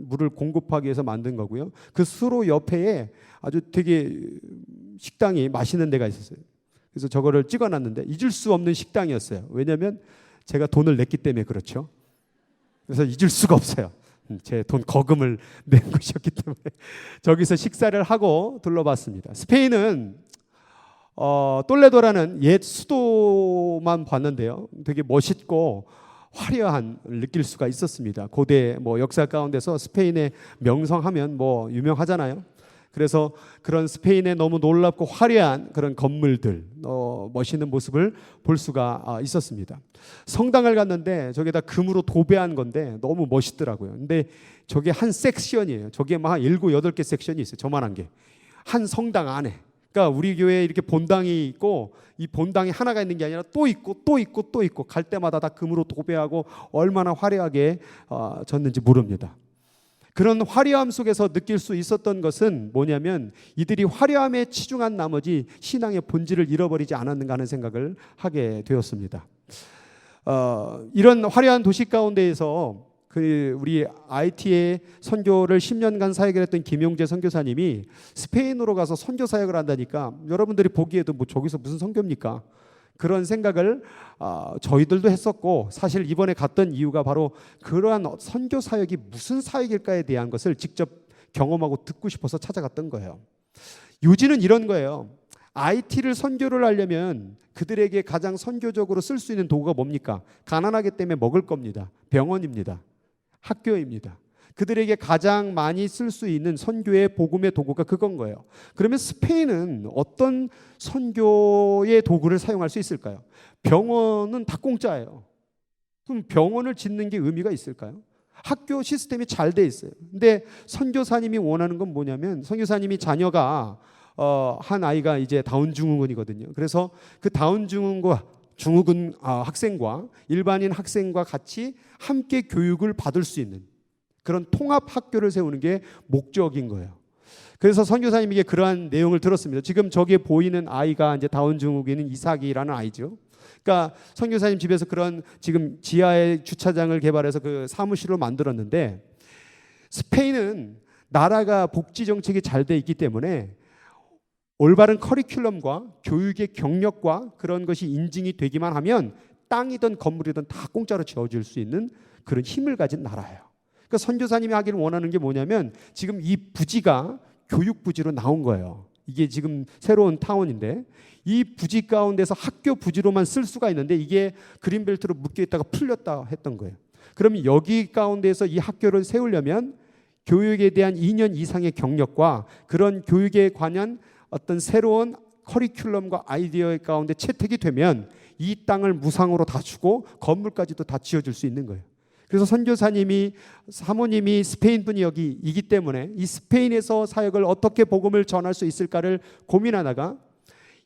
물을 공급하기 위해서 만든 거고요. 그 수로 옆에 아주 되게 식당이 맛있는 데가 있었어요. 그래서 저거를 찍어놨는데 잊을 수 없는 식당이었어요. 왜냐하면 제가 돈을 냈기 때문에 그렇죠. 그래서 잊을 수가 없어요. 제 돈 거금을 낸 것이었기 때문에 저기서 식사를 하고 둘러봤습니다. 스페인은 똘레도라는 옛 수도만 봤는데요. 되게 멋있고 화려한 느낄 수가 있었습니다. 고대 역사 가운데서 스페인의 명성하면 유명하잖아요. 그래서 그런 스페인의 너무 놀랍고 화려한 그런 건물들, 멋있는 모습을 볼 수가 있었습니다. 성당을 갔는데 저게 다 금으로 도배한 건데 너무 멋있더라고요. 근데 저게 한 섹션이에요. 저게 막 7, 8개 섹션이 있어요. 저만한 게. 한 성당 안에. 그러니까 우리 교회에 이렇게 본당이 있고 이 본당이 하나가 있는 게 아니라 또 있고 또 있고 또 있고 갈 때마다 다 금으로 도배하고 얼마나 화려하게 졌는지 모릅니다. 그런 화려함 속에서 느낄 수 있었던 것은 뭐냐면 이들이 화려함에 치중한 나머지 신앙의 본질을 잃어버리지 않았는가 하는 생각을 하게 되었습니다. 이런 화려한 도시 가운데에서 우리 IT의 선교를 10년간 사역을 했던 김용재 선교사님이 스페인으로 가서 선교 사역을 한다니까 여러분들이 보기에도 저기서 무슨 선교입니까? 그런 생각을 저희들도 했었고 사실 이번에 갔던 이유가 바로 그러한 선교 사역이 무슨 사역일까에 대한 것을 직접 경험하고 듣고 싶어서 찾아갔던 거예요. 요지는 이런 거예요. IT를 선교를 하려면 그들에게 가장 선교적으로 쓸 수 있는 도구가 뭡니까? 가난하기 때문에 먹을 겁니다. 병원입니다. 학교입니다. 그들에게 가장 많이 쓸 수 있는 선교의 복음의 도구가 그건 거예요. 그러면 스페인은 어떤 선교의 도구를 사용할 수 있을까요? 병원은 다 공짜예요. 그럼 병원을 짓는 게 의미가 있을까요? 학교 시스템이 잘 돼 있어요. 근데 선교사님이 원하는 건 뭐냐면 선교사님이 자녀가 한 아이가 이제 다운 증후군이거든요. 그래서 그 다운 증후군 학생과 일반인 학생과 같이 함께 교육을 받을 수 있는 그런 통합 학교를 세우는 게 목적인 거예요. 그래서 선교사님에게 그러한 내용을 들었습니다. 지금 저기에 보이는 아이가 이제 다운 증후군인 이삭이라는 아이죠. 그러니까 선교사님 집에서 그런 지금 지하에 주차장을 개발해서 그 사무실로 만들었는데 스페인은 나라가 복지 정책이 잘 돼 있기 때문에 올바른 커리큘럼과 교육의 경력과 그런 것이 인증이 되기만 하면 땅이든 건물이든 다 공짜로 지어줄 수 있는 그런 힘을 가진 나라예요. 그러니까 선교사님이 하기를 원하는 게 뭐냐면 지금 이 부지가 교육 부지로 나온 거예요. 이게 지금 새로운 타운인데 이 부지 가운데서 학교 부지로만 쓸 수가 있는데 이게 그린벨트로 묶여 있다가 풀렸다 했던 거예요. 그러면 여기 가운데서 이 학교를 세우려면 교육에 대한 2년 이상의 경력과 그런 교육에 관한 어떤 새로운 커리큘럼과 아이디어 가운데 채택이 되면 이 땅을 무상으로 다 주고 건물까지도 다 지어줄 수 있는 거예요. 그래서 선교사님이 사모님이 스페인 분이기 때문에 이 스페인에서 사역을 어떻게 복음을 전할 수 있을까를 고민하다가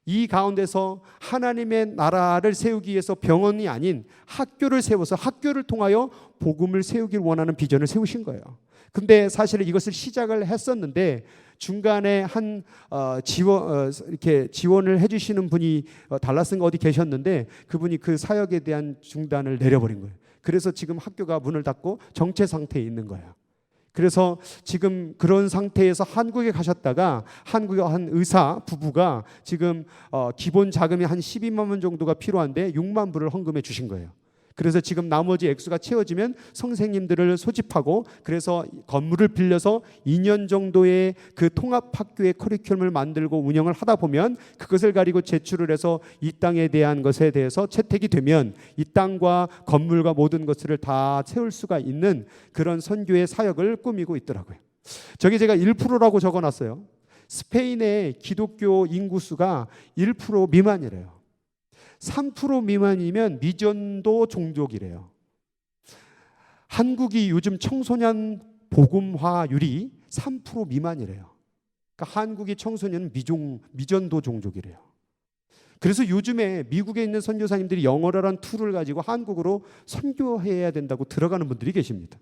이 가운데서 하나님의 나라를 세우기 위해서 병원이 아닌 학교를 세워서 학교를 통하여 복음을 세우길 원하는 비전을 세우신 거예요. 근데 사실은 이것을 시작을 했었는데 중간에 한 이렇게 지원을 해주시는 분이 달라스인가 어디 계셨는데 그분이 그 사역에 대한 중단을 내려버린 거예요. 그래서 지금 학교가 문을 닫고 정체 상태에 있는 거예요. 그래서 지금 그런 상태에서 한국에 가셨다가 한국의 한 의사 부부가 지금 기본 자금이 한 12만 원 정도가 필요한데 6만 불을 헌금해 주신 거예요. 그래서 지금 나머지 액수가 채워지면 선생님들을 소집하고 그래서 건물을 빌려서 2년 정도의 그 통합학교의 커리큘럼을 만들고 운영을 하다 보면 그것을 가지고 제출을 해서 이 땅에 대한 것에 대해서 채택이 되면 이 땅과 건물과 모든 것을 다 채울 수가 있는 그런 선교의 사역을 꾸미고 있더라고요. 저기 제가 1%라고 적어놨어요. 스페인의 기독교 인구수가 1% 미만이래요. 3% 미만이면 미전도 종족이래요. 한국이 요즘 청소년 복음화율이 3% 미만이래요. 그러니까 한국의 청소년은 미전도 종족이래요. 그래서 요즘에 미국에 있는 선교사님들이 영어라는 툴을 가지고 한국으로 선교해야 된다고 들어가는 분들이 계십니다.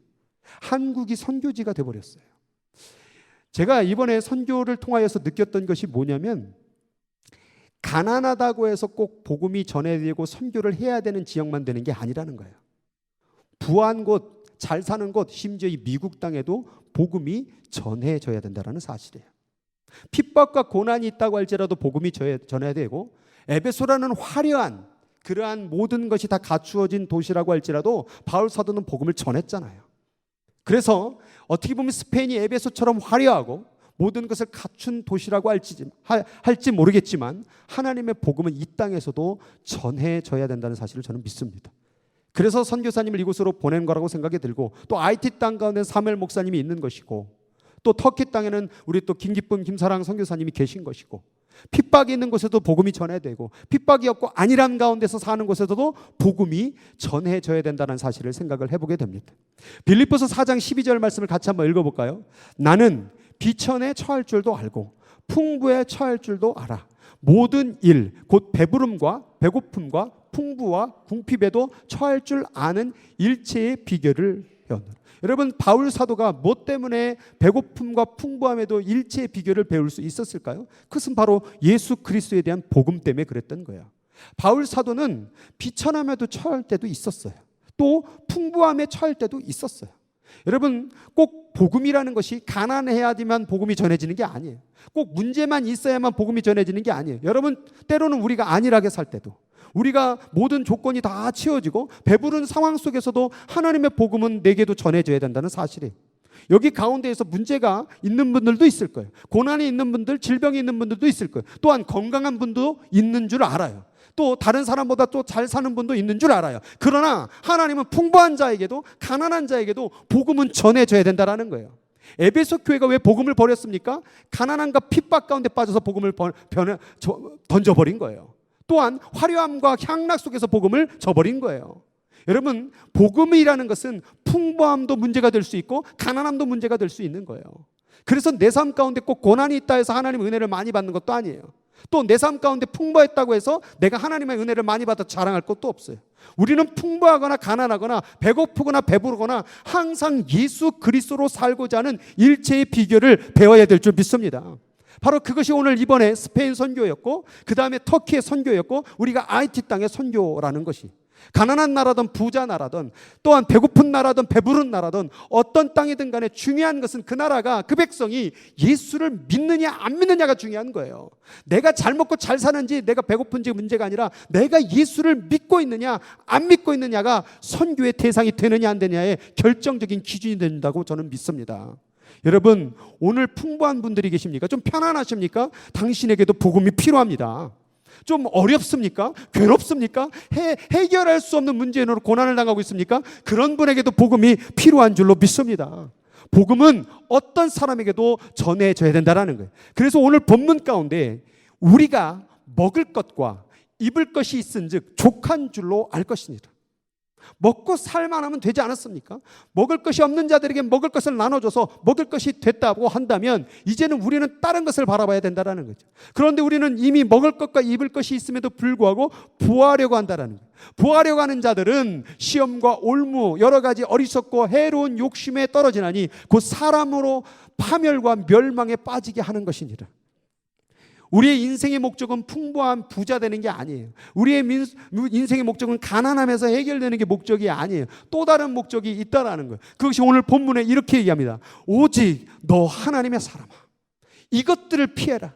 한국이 선교지가 돼버렸어요. 제가 이번에 선교를 통하여서 느꼈던 것이 뭐냐면 가난하다고 해서 꼭 복음이 전해지고 선교를 해야 되는 지역만 되는 게 아니라는 거예요. 부한 곳, 잘 사는 곳, 심지어 이 미국 땅에도 복음이 전해져야 된다는 사실이에요. 핍박과 고난이 있다고 할지라도 복음이 전해야 되고 에베소라는 화려한 그러한 모든 것이 다 갖추어진 도시라고 할지라도 바울 사도는 복음을 전했잖아요. 그래서 어떻게 보면 스페인이 에베소처럼 화려하고 모든 것을 갖춘 도시라고 할지 모르겠지만 하나님의 복음은 이 땅에서도 전해져야 된다는 사실을 저는 믿습니다. 그래서 선교사님을 이곳으로 보낸 거라고 생각이 들고 또 IT 땅 가운데 사무엘 목사님이 있는 것이고 또 터키 땅에는 우리 또 김기쁨 김사랑 선교사님이 계신 것이고 핍박이 있는 곳에도 복음이 전해되고 핍박이 없고 안일한 가운데서 사는 곳에서도 복음이 전해져야 된다는 사실을 생각을 해보게 됩니다. 빌립보서 4장 12절 말씀을 같이 한번 읽어볼까요? 나는 비천에 처할 줄도 알고 풍부에 처할 줄도 알아. 모든 일, 곧 배부름과 배고픔과 풍부와 궁핍에도 처할 줄 아는 일체의 비결을 배웠노라. 여러분, 바울 사도가 뭐 때문에 배고픔과 풍부함에도 일체의 비결을 배울 수 있었을까요? 그것은 바로 예수 그리스도에 대한 복음 때문에 그랬던 거예요. 바울 사도는 비천함에도 처할 때도 있었어요. 또 풍부함에 처할 때도 있었어요. 여러분, 꼭 복음이라는 것이 가난해야지만 복음이 전해지는 게 아니에요. 꼭 문제만 있어야만 복음이 전해지는 게 아니에요. 여러분, 때로는 우리가 안일하게 살 때도 우리가 모든 조건이 다 채워지고 배부른 상황 속에서도 하나님의 복음은 내게도 전해져야 된다는 사실이에요. 여기 가운데에서 문제가 있는 분들도 있을 거예요. 고난이 있는 분들, 질병이 있는 분들도 있을 거예요. 또한 건강한 분도 있는 줄 알아요. 또 다른 사람보다 또 잘 사는 분도 있는 줄 알아요. 그러나 하나님은 풍부한 자에게도 가난한 자에게도 복음은 전해져야 된다는 거예요. 에베소 교회가 왜 복음을 버렸습니까? 가난함과 핍박 가운데 빠져서 복음을 던져버린 거예요. 또한 화려함과 향락 속에서 복음을 저버린 거예요. 여러분, 복음이라는 것은 풍부함도 문제가 될 수 있고 가난함도 문제가 될 수 있는 거예요. 그래서 내 삶 가운데 꼭 고난이 있다 해서 하나님의 은혜를 많이 받는 것도 아니에요. 또 내 삶 가운데 풍부했다고 해서 내가 하나님의 은혜를 많이 받아 자랑할 것도 없어요. 우리는 풍부하거나 가난하거나 배고프거나 배부르거나 항상 예수 그리스도로 살고자 하는 일체의 비결을 배워야 될 줄 믿습니다. 바로 그것이 오늘 이번에 스페인 선교였고 그 다음에 터키의 선교였고 우리가 IT 땅의 선교라는 것이 가난한 나라든 부자 나라든 또한 배고픈 나라든 배부른 나라든 어떤 땅이든 간에 중요한 것은 그 나라가 그 백성이 예수를 믿느냐 안 믿느냐가 중요한 거예요. 내가 잘 먹고 잘 사는지 내가 배고픈지 문제가 아니라 내가 예수를 믿고 있느냐 안 믿고 있느냐가 선교의 대상이 되느냐 안 되느냐의 결정적인 기준이 된다고 저는 믿습니다. 여러분, 오늘 풍부한 분들이 계십니까? 좀 편안하십니까? 당신에게도 복음이 필요합니다. 좀 어렵습니까? 괴롭습니까? 해결할 수 없는 문제로 고난을 당하고 있습니까? 그런 분에게도 복음이 필요한 줄로 믿습니다. 복음은 어떤 사람에게도 전해져야 된다는 거예요. 그래서 오늘 본문 가운데 우리가 먹을 것과 입을 것이 있은즉 족한 줄로 알 것입니다. 먹고 살만하면 되지 않았습니까? 먹을 것이 없는 자들에게 먹을 것을 나눠줘서 먹을 것이 됐다고 한다면 이제는 우리는 다른 것을 바라봐야 된다는 거죠. 그런데 우리는 이미 먹을 것과 입을 것이 있음에도 불구하고 부하려고 한다는 거예요. 부하려고 하는 자들은 시험과 올무 여러 가지 어리석고 해로운 욕심에 떨어지나니 곧 사람으로 파멸과 멸망에 빠지게 하는 것이니라. 우리의 인생의 목적은 풍부한 부자 되는 게 아니에요. 우리의 인생의 목적은 가난하면서 해결되는 게 목적이 아니에요. 또 다른 목적이 있다라는 거예요. 그것이 오늘 본문에 이렇게 얘기합니다. 오직 너 하나님의 사람아, 이것들을 피해라.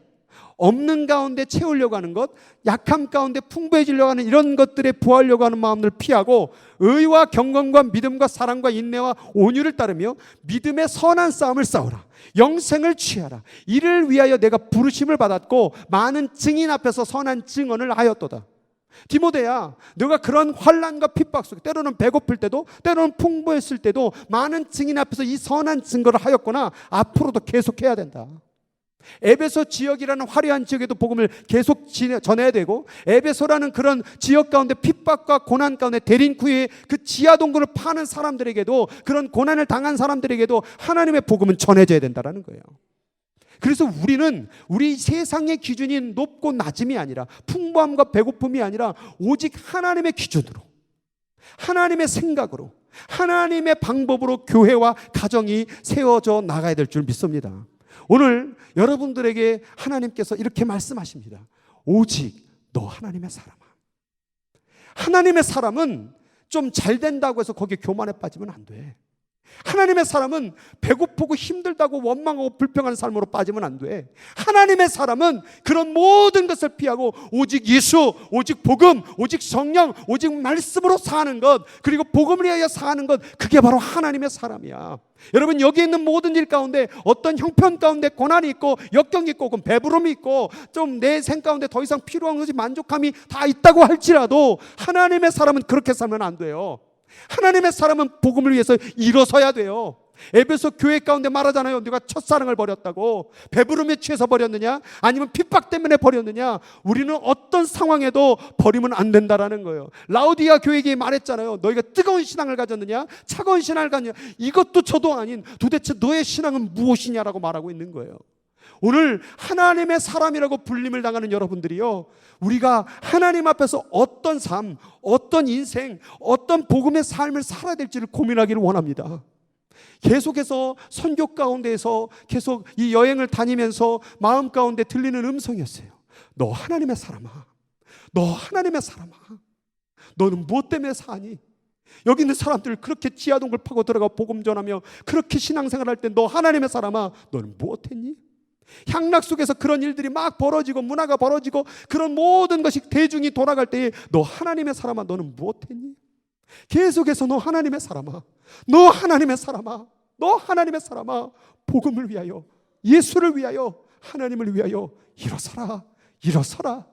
없는 가운데 채우려고 하는 것, 약함 가운데 풍부해지려고 하는 이런 것들에 부하려고 하는 마음을 피하고 의와 경건과 믿음과 사랑과 인내와 온유를 따르며 믿음의 선한 싸움을 싸우라. 영생을 취하라. 이를 위하여 내가 부르심을 받았고 많은 증인 앞에서 선한 증언을 하였도다. 디모데야, 너가 그런 환난과 핍박 속에 때로는 배고플 때도 때로는 풍부했을 때도 많은 증인 앞에서 이 선한 증거를 하였거나 앞으로도 계속해야 된다. 에베소 지역이라는 화려한 지역에도 복음을 계속 전해야 되고, 에베소라는 그런 지역 가운데 핍박과 고난 가운데 데린쿠의 그 지하 동굴을 파는 사람들에게도, 그런 고난을 당한 사람들에게도 하나님의 복음은 전해져야 된다는 거예요. 그래서 우리는 우리 세상의 기준이 높고 낮음이 아니라, 풍부함과 배고픔이 아니라 오직 하나님의 기준으로, 하나님의 생각으로, 하나님의 방법으로 교회와 가정이 세워져 나가야 될 줄 믿습니다. 오늘 여러분들에게 하나님께서 이렇게 말씀하십니다. 오직 너 하나님의 사람아. 하나님의 사람은 좀 잘 된다고 해서 거기에 교만에 빠지면 안 돼. 하나님의 사람은 배고프고 힘들다고 원망하고 불평하는 삶으로 빠지면 안 돼. 하나님의 사람은 그런 모든 것을 피하고 오직 예수, 오직 복음, 오직 성령, 오직 말씀으로 사는 것, 그리고 복음을 위하여 사는 것, 그게 바로 하나님의 사람이야. 여러분, 여기 있는 모든 일 가운데 어떤 형편 가운데 고난이 있고 역경이 있고 배부름이 있고 좀 내 생 가운데 더 이상 필요한 것이 만족함이 다 있다고 할지라도 하나님의 사람은 그렇게 살면 안 돼요. 하나님의 사람은 복음을 위해서 일어서야 돼요. 에베소 교회 가운데 말하잖아요. 네가 첫사랑을 버렸다고. 배부름에 취해서 버렸느냐? 아니면 핍박 때문에 버렸느냐? 우리는 어떤 상황에도 버리면 안 된다라는 거예요. 라우디아 교회에게 말했잖아요. 너희가 뜨거운 신앙을 가졌느냐? 차가운 신앙을 가졌느냐? 이것도 저도 아닌 도대체 너의 신앙은 무엇이냐라고 말하고 있는 거예요. 오늘 하나님의 사람이라고 불림을 당하는 여러분들이요, 우리가 하나님 앞에서 어떤 삶, 어떤 인생, 어떤 복음의 삶을 살아야 될지를 고민하기를 원합니다. 계속해서 선교 가운데에서 계속 이 여행을 다니면서 마음 가운데 들리는 음성이었어요. 너 하나님의 사람아, 너 하나님의 사람아, 너는 무엇 때문에 사니? 여기 있는 사람들 그렇게 지하동굴 파고 들어가 복음 전하며 그렇게 신앙생활 할 때 너 하나님의 사람아, 너는 무엇 했니? 향락 속에서 그런 일들이 막 벌어지고 문화가 벌어지고 그런 모든 것이 대중이 돌아갈 때에 너 하나님의 사람아, 너는 무엇 했니? 계속해서 너 하나님의 사람아, 너 하나님의 사람아, 너 하나님의 사람아, 복음을 위하여, 예수를 위하여, 하나님을 위하여 일어서라, 일어서라.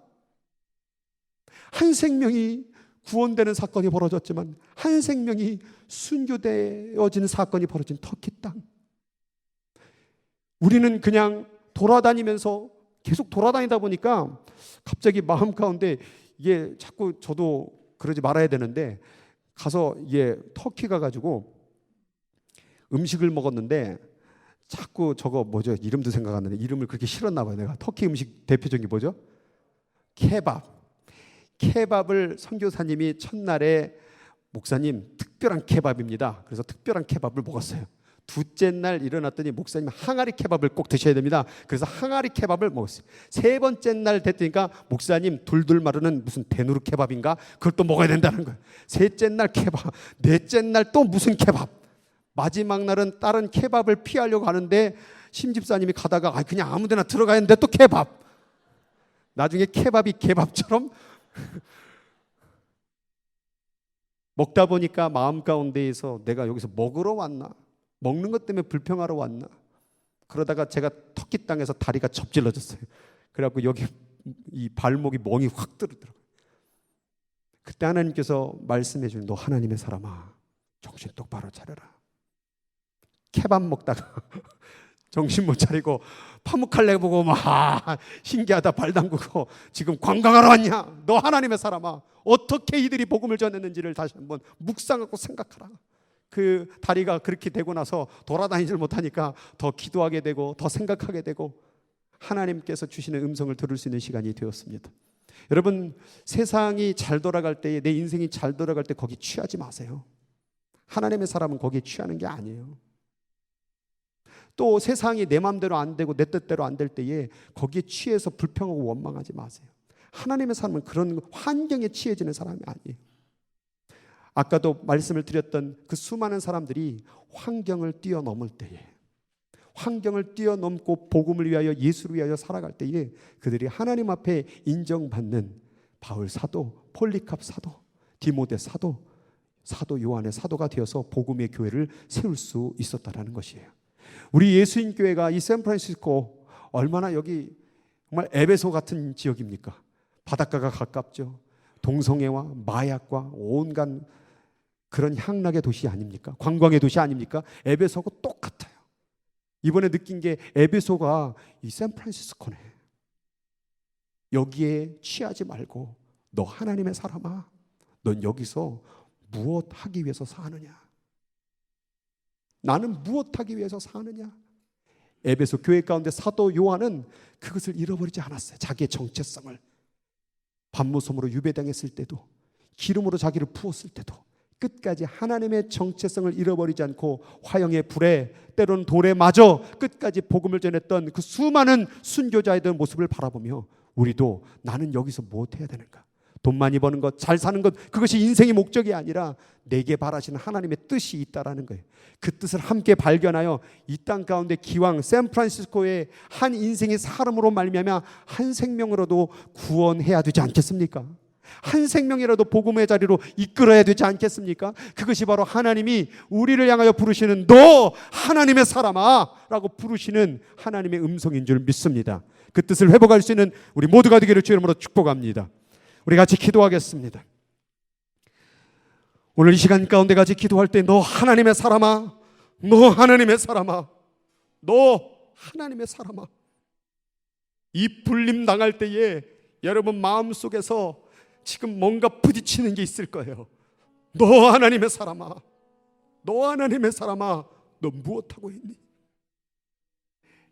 한 생명이 구원되는 사건이 벌어졌지만 한 생명이 순교되어지는 사건이 벌어진 터키 땅. 우리는 그냥 돌아다니면서 계속 돌아다니다 보니까 갑자기 마음 가운데 이게 자꾸, 저도 그러지 말아야 되는데, 가서 이게 터키 가가지고 음식을 먹었는데 자꾸 저거 뭐죠? 이름도 생각 안 나는데 이름을 그렇게 싫었나 봐요. 내가 터키 음식 대표적인 게 뭐죠? 케밥. 케밥을 선교사님이 첫날에 목사님 특별한 케밥입니다. 그래서 특별한 케밥을 먹었어요. 둘째 날 일어났더니 목사님 항아리 케밥을 꼭 드셔야 됩니다. 그래서 항아리 케밥을 먹었어요. 세 번째 날 됐으니까 목사님 둘둘 마르는 무슨 대누르 케밥인가? 그걸 또 먹어야 된다는 거예요. 셋째 날 케밥, 넷째 날 또 무슨 케밥. 마지막 날은 다른 케밥을 피하려고 하는데 심집사님이 가다가 그냥 아무 데나 들어가야 하는데 또 케밥. 나중에 케밥이 개밥처럼 먹다 보니까 마음 가운데에서 내가 여기서 먹으러 왔나? 먹는 것 때문에 불평하러 왔나? 그러다가 제가 터키 땅에서 다리가 접질러졌어요. 그래갖고 여기 이 발목이 멍이 확 들더라고요. 그때 하나님께서 말씀해 주는, 너 하나님의 사람아, 정신 똑바로 차려라. 케밥 먹다가 정신 못 차리고 파묵칼래 보고 막 신기하다 발 담그고 지금 관광하러 왔냐? 너 하나님의 사람아, 어떻게 이들이 복음을 전했는지를 다시 한번 묵상하고 생각하라. 그 다리가 그렇게 되고 나서 돌아다니질 못하니까 더 기도하게 되고 더 생각하게 되고 하나님께서 주시는 음성을 들을 수 있는 시간이 되었습니다. 여러분, 세상이 잘 돌아갈 때에, 내 인생이 잘 돌아갈 때 거기 취하지 마세요. 하나님의 사람은 거기에 취하는 게 아니에요. 또 세상이 내 마음대로 안 되고 내 뜻대로 안 될 때에 거기에 취해서 불평하고 원망하지 마세요. 하나님의 사람은 그런 환경에 취해지는 사람이 아니에요. 아까도 말씀을 드렸던 그 수많은 사람들이 환경을 뛰어넘을 때에, 환경을 뛰어넘고 복음을 위하여, 예수를 위하여 살아갈 때에 그들이 하나님 앞에 인정받는 바울 사도, 폴리캅 사도, 디모데 사도, 사도 요한의 사도가 되어서 복음의 교회를 세울 수 있었다라는 것이에요. 우리 예수인 교회가 이 샌프란시스코, 얼마나 여기 정말 에베소 같은 지역입니까? 바닷가가 가깝죠. 동성애와 마약과 온갖 그런 향락의 도시 아닙니까? 관광의 도시 아닙니까? 에베소하고 똑같아요. 이번에 느낀 게 에베소가 이 샌프란시스코네. 여기에 취하지 말고, 너 하나님의 사람아, 넌 여기서 무엇 하기 위해서 사느냐? 나는 무엇 하기 위해서 사느냐? 에베소 교회 가운데 사도 요한은 그것을 잃어버리지 않았어요. 자기의 정체성을. 밤무섬으로 유배당했을 때도, 기름으로 자기를 부었을 때도 끝까지 하나님의 정체성을 잃어버리지 않고 화형의 불에, 때로는 돌에 맞아 끝까지 복음을 전했던 그 수많은 순교자의 모습을 바라보며 우리도 나는 여기서 무엇 해야 되는가? 돈 많이 버는 것, 잘 사는 것, 그것이 인생의 목적이 아니라 내게 바라시는 하나님의 뜻이 있다라는 거예요. 그 뜻을 함께 발견하여 이 땅 가운데 기왕 샌프란시스코의 한 인생의 사람으로 말미암아 한 생명으로도 구원해야 되지 않겠습니까? 한 생명이라도 복음의 자리로 이끌어야 되지 않겠습니까? 그것이 바로 하나님이 우리를 향하여 부르시는 너 하나님의 사람아 라고 부르시는 하나님의 음성인 줄 믿습니다. 그 뜻을 회복할 수 있는 우리 모두가 되기를 주의 이름으로 축복합니다. 우리 같이 기도하겠습니다. 오늘 이 시간 가운데 같이 기도할 때 너 하나님의 사람아, 너 하나님의 사람아, 너 하나님의 사람아. 이 불림 당할 때에 여러분 마음속에서 지금 뭔가 부딪히는 게 있을 거예요. 너 하나님의 사람아, 너 하나님의 사람아, 너 무엇하고 있니?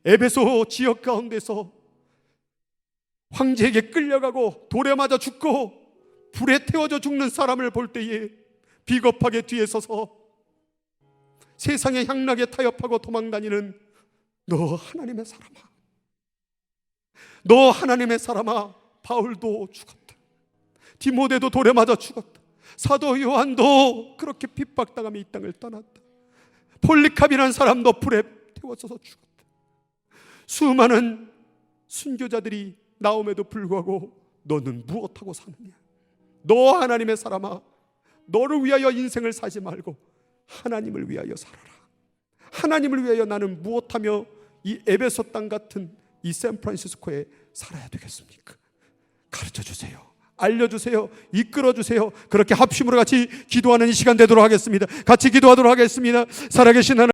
에베소 지역 가운데서 황제에게 끌려가고 돌에 맞아 죽고 불에 태워져 죽는 사람을 볼 때에 비겁하게 뒤에 서서 세상의 향락에 타협하고 도망다니는 너 하나님의 사람아, 너 하나님의 사람아. 바울도 죽었다. 디모데도 돌에 맞아 죽었다. 사도 요한도 그렇게 핍박당하며 이 땅을 떠났다. 폴리캅이라는 사람도 불에 태워져서 죽었다. 수많은 순교자들이 나옴에도 불구하고 너는 무엇하고 사느냐? 너 하나님의 사람아, 너를 위하여 인생을 사지 말고 하나님을 위하여 살아라. 하나님을 위하여 나는 무엇하며 이 에베소 땅 같은 이 샌프란시스코에 살아야 되겠습니까? 가르쳐주세요. 알려주세요. 이끌어주세요. 그렇게 합심으로 같이 기도하는 이 시간 되도록 하겠습니다. 같이 기도하도록 하겠습니다. 살아계신 하나님,